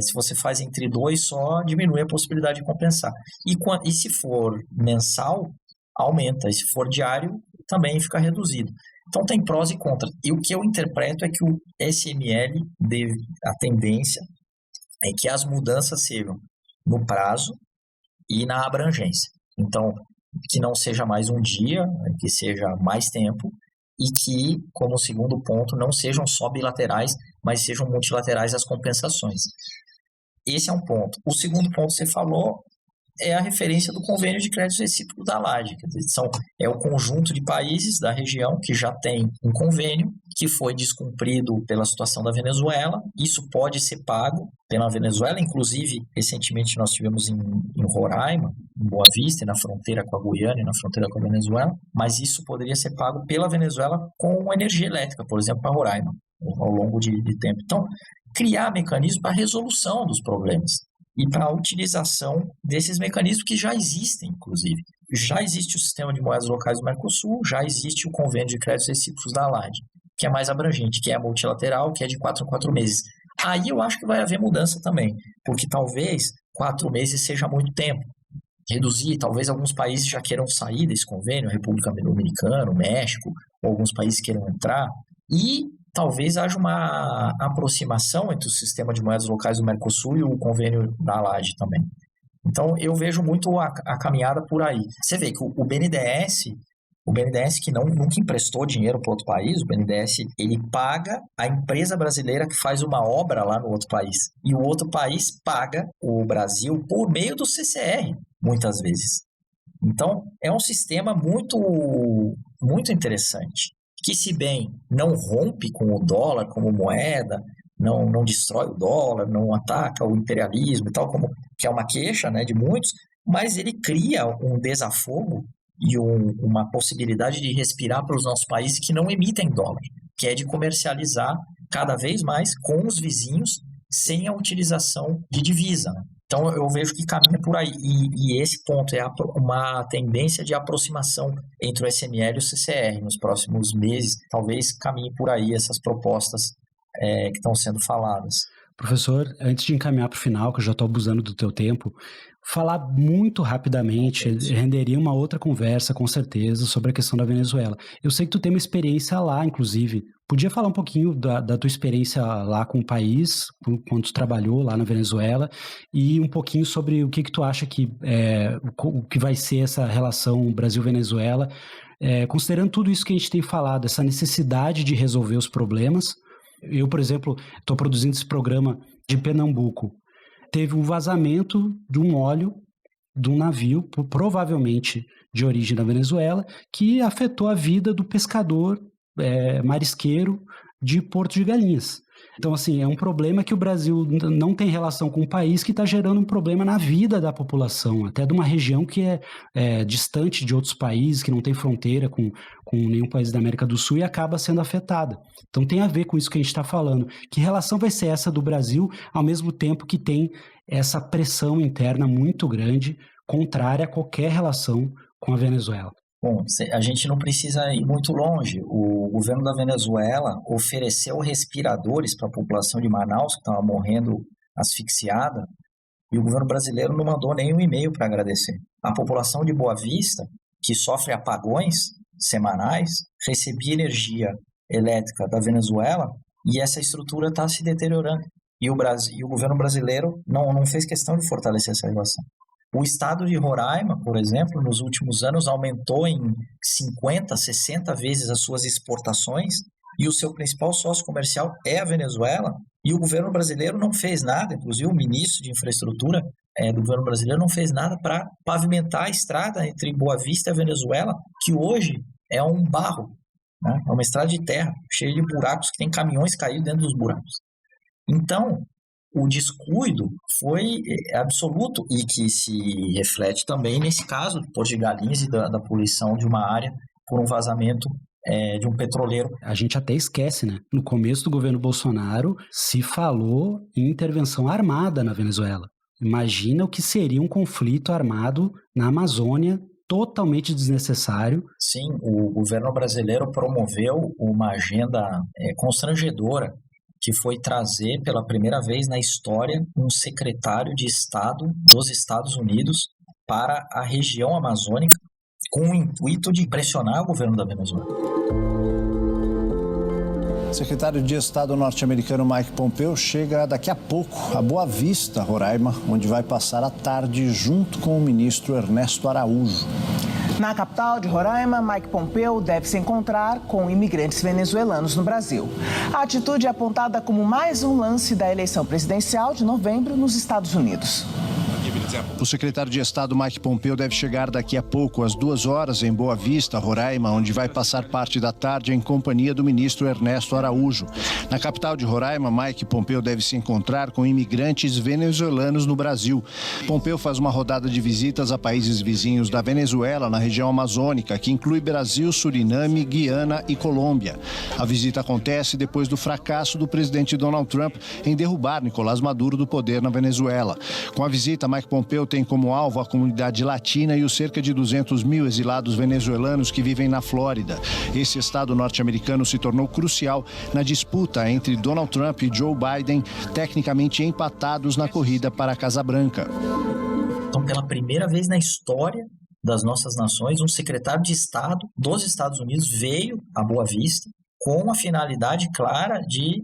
Se você faz entre dois, só diminui a possibilidade de compensar. E se for mensal, aumenta. E se for diário, também fica reduzido. Então tem prós e contras. E o que eu interpreto é que o SML, a tendência é que as mudanças sejam no prazo e na abrangência. Então, que não seja mais um dia, que seja mais tempo, e que, como segundo ponto, não sejam só bilaterais, mas sejam multilaterais as compensações. Esse é um ponto. O segundo ponto que você falou é a referência do convênio de créditos recíprocos da LAD. Quer dizer, é o conjunto de países da região que já tem um convênio que foi descumprido pela situação da Venezuela. Isso pode ser pago pela Venezuela. Inclusive, recentemente nós tivemos em Roraima, em Boa Vista, na fronteira com a Guiana e na fronteira com a Venezuela, mas isso poderia ser pago pela Venezuela com energia elétrica, por exemplo, para Roraima, ao longo de tempo. Então, criar mecanismos para a resolução dos problemas e para a utilização desses mecanismos que já existem, inclusive. Já existe o sistema de moedas locais do Mercosul, já existe o convênio de créditos recíprocos da LAD, que é mais abrangente, que é multilateral, que é de 4 em 4 meses. Aí eu acho que vai haver mudança também, porque talvez 4 meses seja muito tempo. Reduzir, talvez alguns países já queiram sair desse convênio, a República Dominicana, o México, ou alguns países queiram entrar, e talvez haja uma aproximação entre o sistema de moedas locais do Mercosul e o convênio da LAD também. Então, eu vejo muito a caminhada por aí. Você vê que o BNDES que nunca emprestou dinheiro para outro país, o BNDES, ele paga a empresa brasileira que faz uma obra lá no outro país. E o outro país paga o Brasil por meio do CCR, muitas vezes. Então, é um sistema muito, muito interessante, que se bem não rompe com o dólar como moeda, não destrói o dólar, não ataca o imperialismo e tal, que é uma queixa, né, de muitos, mas ele cria um desafogo e uma possibilidade de respirar para os nossos países que não emitem dólar, que é de comercializar cada vez mais com os vizinhos sem a utilização de divisa, né? Então, eu vejo que caminha por aí. E esse ponto é uma tendência de aproximação entre o SML e o CCR. Nos próximos meses, talvez caminhe por aí essas propostas que estão sendo faladas. Professor, antes de encaminhar para o final, que eu já estou abusando do teu tempo, falar muito rapidamente renderia uma outra conversa, com certeza, sobre a questão da Venezuela. Eu sei que tu tem uma experiência lá, inclusive. Podia falar um pouquinho da tua experiência lá com o país, quando tu trabalhou lá na Venezuela, e um pouquinho sobre o que tu acha o que vai ser essa relação Brasil-Venezuela, considerando tudo isso que a gente tem falado, essa necessidade de resolver os problemas. Eu, por exemplo, estou produzindo esse programa de Pernambuco. Teve um vazamento de um óleo de um navio, provavelmente de origem da Venezuela, que afetou a vida do pescador marisqueiro de Porto de Galinhas. Então, assim, é um problema que o Brasil não tem relação com o país, que está gerando um problema na vida da população, até de uma região que é distante de outros países, que não tem fronteira com nenhum país da América do Sul e acaba sendo afetada. Então, tem a ver com isso que a gente está falando. Que relação vai ser essa do Brasil, ao mesmo tempo que tem essa pressão interna muito grande, contrária a qualquer relação com a Venezuela? Bom, a gente não precisa ir muito longe. O governo da Venezuela ofereceu respiradores para a população de Manaus, que estava morrendo asfixiada, e o governo brasileiro não mandou nenhum e-mail para agradecer. A população de Boa Vista que sofre apagões semanais, recebia energia elétrica da Venezuela e essa estrutura está se deteriorando. E o governo brasileiro não fez questão de fortalecer essa relação. O estado de Roraima, por exemplo, nos últimos anos aumentou em 50, 60 vezes as suas exportações e o seu principal sócio comercial é a Venezuela, e o governo brasileiro não fez nada, inclusive o ministro de infraestrutura do governo brasileiro não fez nada para pavimentar a estrada entre Boa Vista e a Venezuela, que hoje é um barro, né? É uma estrada de terra, cheia de buracos, que tem caminhões caídos dentro dos buracos. Então, o descuido foi absoluto e que se reflete também nesse caso do Porto de Galinhas e da poluição de uma área por um vazamento de um petroleiro. A gente até esquece, né? No começo do governo Bolsonaro se falou em intervenção armada na Venezuela. Imagina o que seria um conflito armado na Amazônia, totalmente desnecessário. Sim, o governo brasileiro promoveu uma agenda constrangedora, que foi trazer pela primeira vez na história um secretário de Estado dos Estados Unidos para a região amazônica, com o intuito de pressionar o governo da Venezuela. O secretário de Estado norte-americano Mike Pompeo chega daqui a pouco a Boa Vista, Roraima, onde vai passar a tarde junto com o ministro Ernesto Araújo. Na capital de Roraima, Mike Pompeo deve se encontrar com imigrantes venezuelanos no Brasil. A atitude é apontada como mais um lance da eleição presidencial de novembro nos Estados Unidos. O secretário de Estado Mike Pompeo deve chegar daqui a pouco, às 2h, em Boa Vista, Roraima, onde vai passar parte da tarde em companhia do ministro Ernesto Araújo. Na capital de Roraima, Mike Pompeo deve se encontrar com imigrantes venezuelanos no Brasil. Pompeo faz uma rodada de visitas a países vizinhos da Venezuela, na região amazônica, que inclui Brasil, Suriname, Guiana e Colômbia. A visita acontece depois do fracasso do presidente Donald Trump em derrubar Nicolás Maduro do poder na Venezuela. Com a visita, Mike Pompeo tem como alvo a comunidade latina e os cerca de 200 mil exilados venezuelanos que vivem na Flórida. Esse estado norte-americano se tornou crucial na disputa entre Donald Trump e Joe Biden, tecnicamente empatados na corrida para a Casa Branca. Então, pela primeira vez na história das nossas nações, um secretário de Estado dos Estados Unidos veio a Boa Vista com a finalidade clara de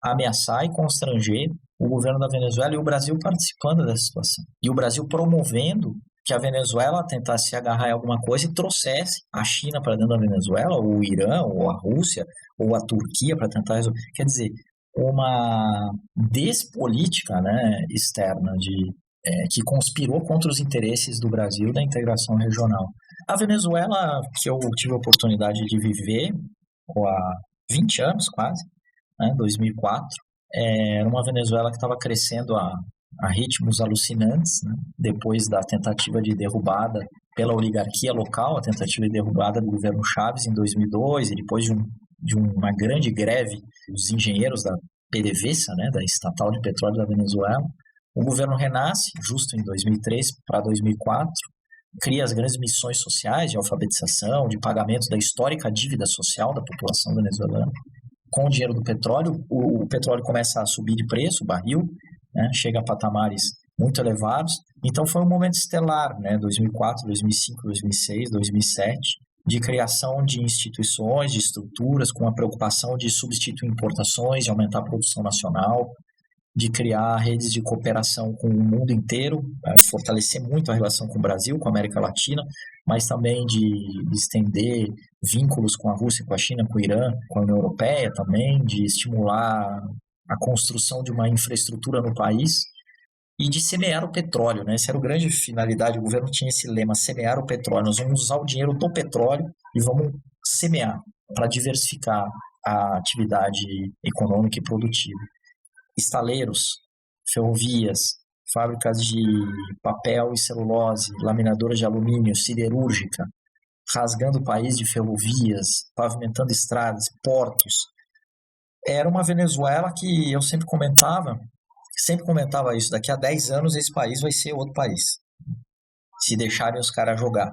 ameaçar e constranger o governo da Venezuela, e o Brasil participando dessa situação. E o Brasil promovendo que a Venezuela tentasse se agarrar em alguma coisa e trouxesse a China para dentro da Venezuela, ou o Irã, ou a Rússia, ou a Turquia para tentar resolver. Quer dizer, uma despolítica, né, externa que conspirou contra os interesses do Brasil da integração regional. A Venezuela, que eu tive a oportunidade de viver há 20 anos quase, né, 2004, era uma Venezuela que estava crescendo a ritmos alucinantes, né? Depois da tentativa de derrubada pela oligarquia local, a tentativa de derrubada do governo Chávez em 2002, e depois de uma grande greve dos engenheiros da PDVSA, né, da estatal de petróleo da Venezuela, o governo renasce, justo em 2003 para 2004, cria as grandes missões sociais de alfabetização, de pagamento da histórica dívida social da população venezuelana. Com o dinheiro do petróleo, o petróleo começa a subir de preço, o barril, né, chega a patamares muito elevados. Então foi um momento estelar, né, 2004, 2005, 2006, 2007, de criação de instituições, de estruturas, com a preocupação de substituir importações, de aumentar a produção nacional, de criar redes de cooperação com o mundo inteiro, fortalecer muito a relação com o Brasil, com a América Latina, mas também de estender vínculos com a Rússia, com a China, com o Irã, com a União Europeia também, de estimular a construção de uma infraestrutura no país e de semear o petróleo, né? Essa era a grande finalidade, o governo tinha esse lema, semear o petróleo. Nós vamos usar o dinheiro do petróleo e vamos semear para diversificar a atividade econômica e produtiva. Estaleiros, ferrovias, fábricas de papel e celulose, laminadoras de alumínio, siderúrgica, rasgando o país de ferrovias, pavimentando estradas, portos. Era uma Venezuela que eu sempre comentava isso, daqui a 10 anos esse país vai ser outro país, se deixarem os caras jogar.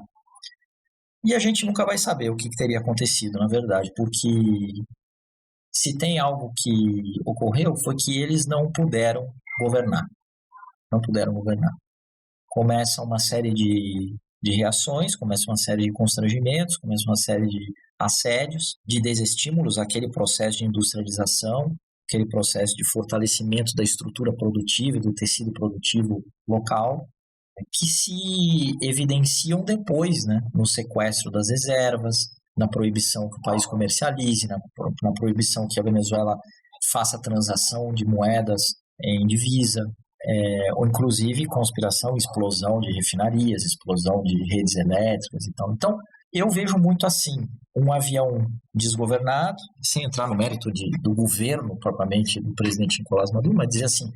E a gente nunca vai saber o que teria acontecido, na verdade, porque se tem algo que ocorreu foi que eles não puderam governar. Começa uma série de de reações, começa uma série de constrangimentos, começa uma série de assédios, de desestímulos àquele processo de industrialização, aquele processo de fortalecimento da estrutura produtiva e do tecido produtivo local, que se evidenciam depois, né, no sequestro das reservas, na proibição que o país comercialize, na proibição que a Venezuela faça transação de moedas em divisa, ou inclusive conspiração, explosão de refinarias, explosão de redes elétricas e tal. Então, eu vejo muito assim, um avião desgovernado, sem entrar no mérito do governo propriamente do presidente Nicolás Maduro, mas dizer assim,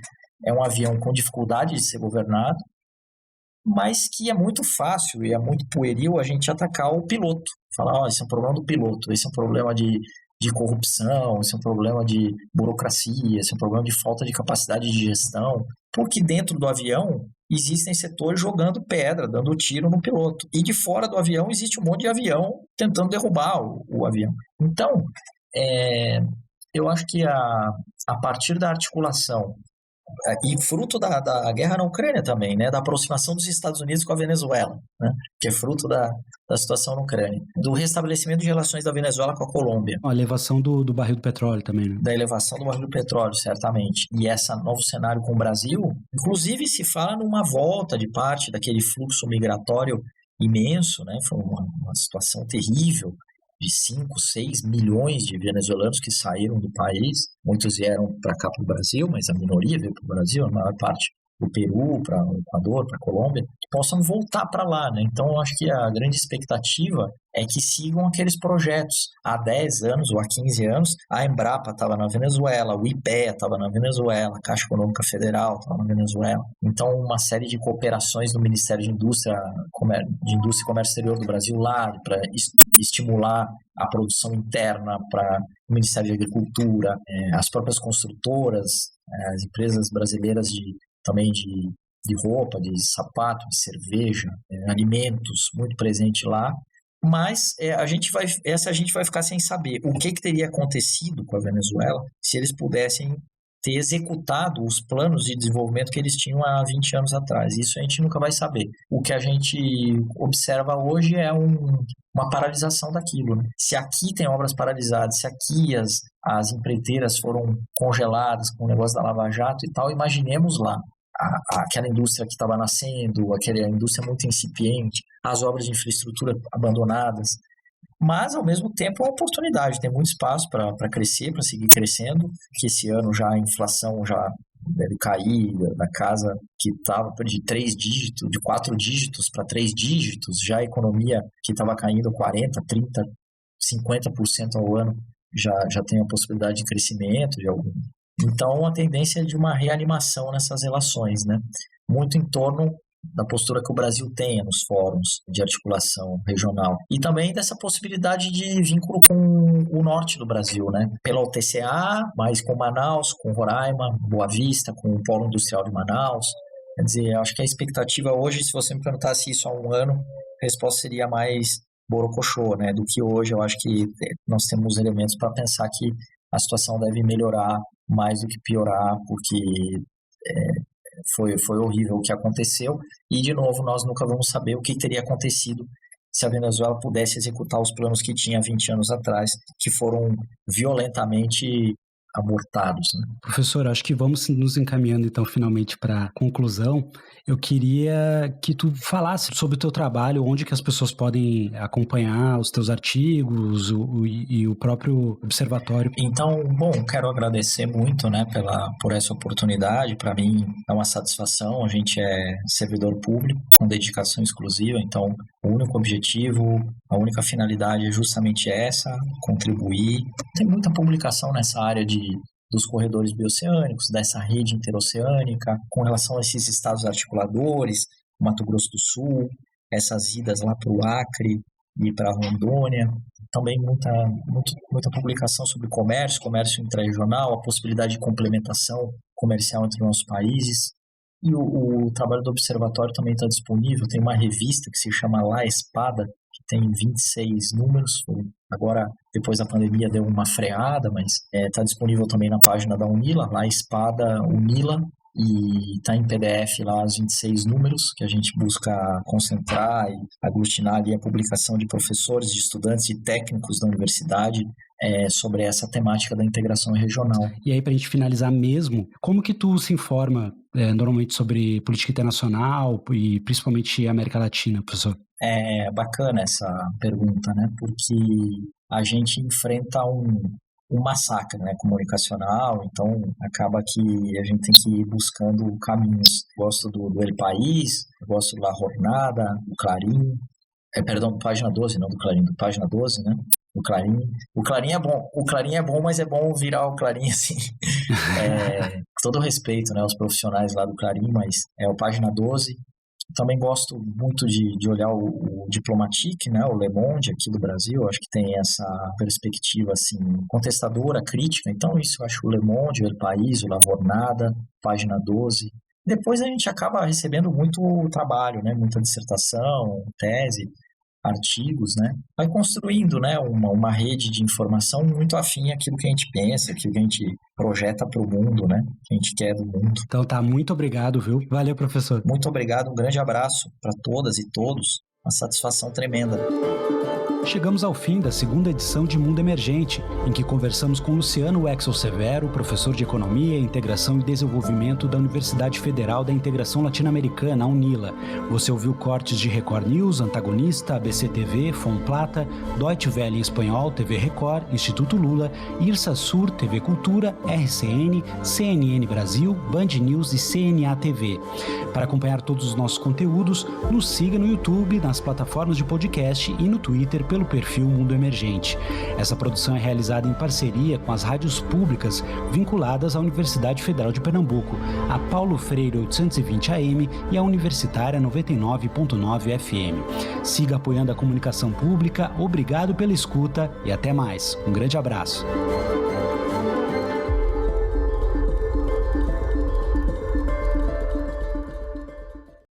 é um avião com dificuldade de ser governado, mas que é muito fácil e é muito pueril a gente atacar o piloto. Falar, esse é um problema do piloto, esse é um problema de corrupção, esse é um problema de burocracia, esse é um problema de falta de capacidade de gestão, porque dentro do avião existem setores jogando pedra, dando tiro no piloto, e de fora do avião existe um monte de avião tentando derrubar o avião. Então, eu acho que a partir da articulação, e fruto da guerra na Ucrânia também, né, da aproximação dos Estados Unidos com a Venezuela, né, que é fruto da situação na Ucrânia, do restabelecimento de relações da Venezuela com a Colômbia. A elevação do barril do petróleo também, né? Da elevação do barril do petróleo, certamente. E esse novo cenário com o Brasil, inclusive se fala numa volta de parte daquele fluxo migratório imenso, né, foi uma situação terrível, de 5, 6 milhões de venezuelanos que saíram do país. Muitos vieram para cá para o Brasil, mas a minoria veio para o Brasil, a maior parte para o Peru, para o Equador, para a Colômbia, que possam voltar para lá, né? Então, eu acho que a grande expectativa é que sigam aqueles projetos. Há 10 anos ou há 15 anos, a Embrapa estava na Venezuela, o IPEA estava na Venezuela, a Caixa Econômica Federal estava na Venezuela. Então, uma série de cooperações no Ministério de Indústria e Comércio Exterior do Brasil lá, para estimular a produção interna, para o Ministério de Agricultura, as próprias construtoras, as empresas brasileiras também de roupa, de sapato, de cerveja, alimentos, muito presente lá. Mas a gente vai ficar sem saber o que teria acontecido com a Venezuela se eles pudessem ter executado os planos de desenvolvimento que eles tinham há 20 anos atrás. Isso a gente nunca vai saber. O que a gente observa hoje é uma paralisação daquilo, né? Se aqui tem obras paralisadas, se aqui as empreiteiras foram congeladas com o negócio da Lava Jato e tal, imaginemos lá. Aquela indústria que estava nascendo, aquela indústria muito incipiente, as obras de infraestrutura abandonadas, mas ao mesmo tempo é uma oportunidade, tem muito espaço para crescer, para seguir crescendo, que esse ano já a inflação já deve cair da casa que estava de 3 dígitos, de 4 dígitos para 3 dígitos, já a economia que estava caindo 40%, 30%, 50% ao ano já tem a possibilidade de crescimento de algum. Então, a tendência é de uma reanimação nessas relações, né? Muito em torno da postura que o Brasil tenha nos fóruns de articulação regional. E também dessa possibilidade de vínculo com o norte do Brasil, né? Pela UTCA, mas com Manaus, com Roraima, Boa Vista, com o Polo Industrial de Manaus. Quer dizer, acho que a expectativa hoje, se você me perguntasse isso há um ano, a resposta seria mais borocochô, né? Do que hoje. Eu acho que nós temos elementos para pensar que a situação deve melhorar mais do que piorar, porque foi horrível o que aconteceu. E, de novo, nós nunca vamos saber o que teria acontecido se a Venezuela pudesse executar os planos que tinha 20 anos atrás, que foram violentamente amortados, né? Professor, acho que vamos nos encaminhando então finalmente para a conclusão. Eu queria que tu falasse sobre o teu trabalho, onde que as pessoas podem acompanhar os teus artigos e o próprio observatório. Então, bom, quero agradecer muito, né, por essa oportunidade. Para mim é uma satisfação, a gente é servidor público com dedicação exclusiva, então o único objetivo, a única finalidade é justamente essa, contribuir. Tem muita publicação nessa área dos corredores bioceânicos, dessa rede interoceânica, com relação a esses estados articuladores, Mato Grosso do Sul, essas idas lá para o Acre e para a Rondônia. Também muita publicação sobre comércio intrarregional, a possibilidade de complementação comercial entre nossos países. E o trabalho do observatório também está disponível, tem uma revista que se chama La Espada, que tem 26 números. Agora, depois da pandemia, deu uma freada, mas está disponível também na página da UNILA, La Espada UNILA, e está em PDF lá os 26 números que a gente busca concentrar e aglutinar ali a publicação de professores, de estudantes e técnicos da universidade sobre essa temática da integração regional. E aí, para a gente finalizar mesmo, como que tu se informa normalmente sobre política internacional e principalmente América Latina, professor? É bacana essa pergunta, né? Porque a gente enfrenta um massacre, né, comunicacional, então acaba que a gente tem que ir buscando caminhos. Gosto do El País, gosto do La Jornada, do Clarim, do Página 12, não do Clarim, do Página 12, né? O Clarim. O Clarim é bom, mas é bom virar o Clarim assim. Com todo respeito, né, aos profissionais lá do Clarim, mas é o Página 12. Também gosto muito de olhar o Diplomatique, né, o Le Monde aqui do Brasil. Acho que tem essa perspectiva assim, contestadora, crítica. Então isso eu acho o Le Monde, o El País, o La Jornada, Página 12. Depois a gente acaba recebendo muito trabalho, né, muita dissertação, tese, artigos, né? Vai construindo, né, uma rede de informação muito afim àquilo que a gente pensa, àquilo que a gente projeta para o mundo, né? Que a gente quer do mundo. Então tá, muito obrigado, viu? Valeu, professor. Muito obrigado, um grande abraço para todas e todos. Uma satisfação tremenda. Chegamos ao fim da segunda edição de Mundo Emergente, em que conversamos com Luciano Wexel Severo, professor de Economia, Integração e Desenvolvimento da Universidade Federal da Integração Latino-Americana, a UNILA. Você ouviu cortes de Record News, Antagonista, ABC TV, Fomplata, Deutsche Welle em Espanhol, TV Record, Instituto Lula, Irsa Sur, TV Cultura, RCN, CNN Brasil, Band News e CNA TV. Para acompanhar todos os nossos conteúdos, nos siga no YouTube, nas plataformas de podcast e no Twitter pelo perfil Mundo Emergente. Essa produção é realizada em parceria com as rádios públicas vinculadas à Universidade Federal de Pernambuco, a Paulo Freire 820 AM e a Universitária 99.9 FM. Siga apoiando a comunicação pública, obrigado pela escuta e até mais. Um grande abraço.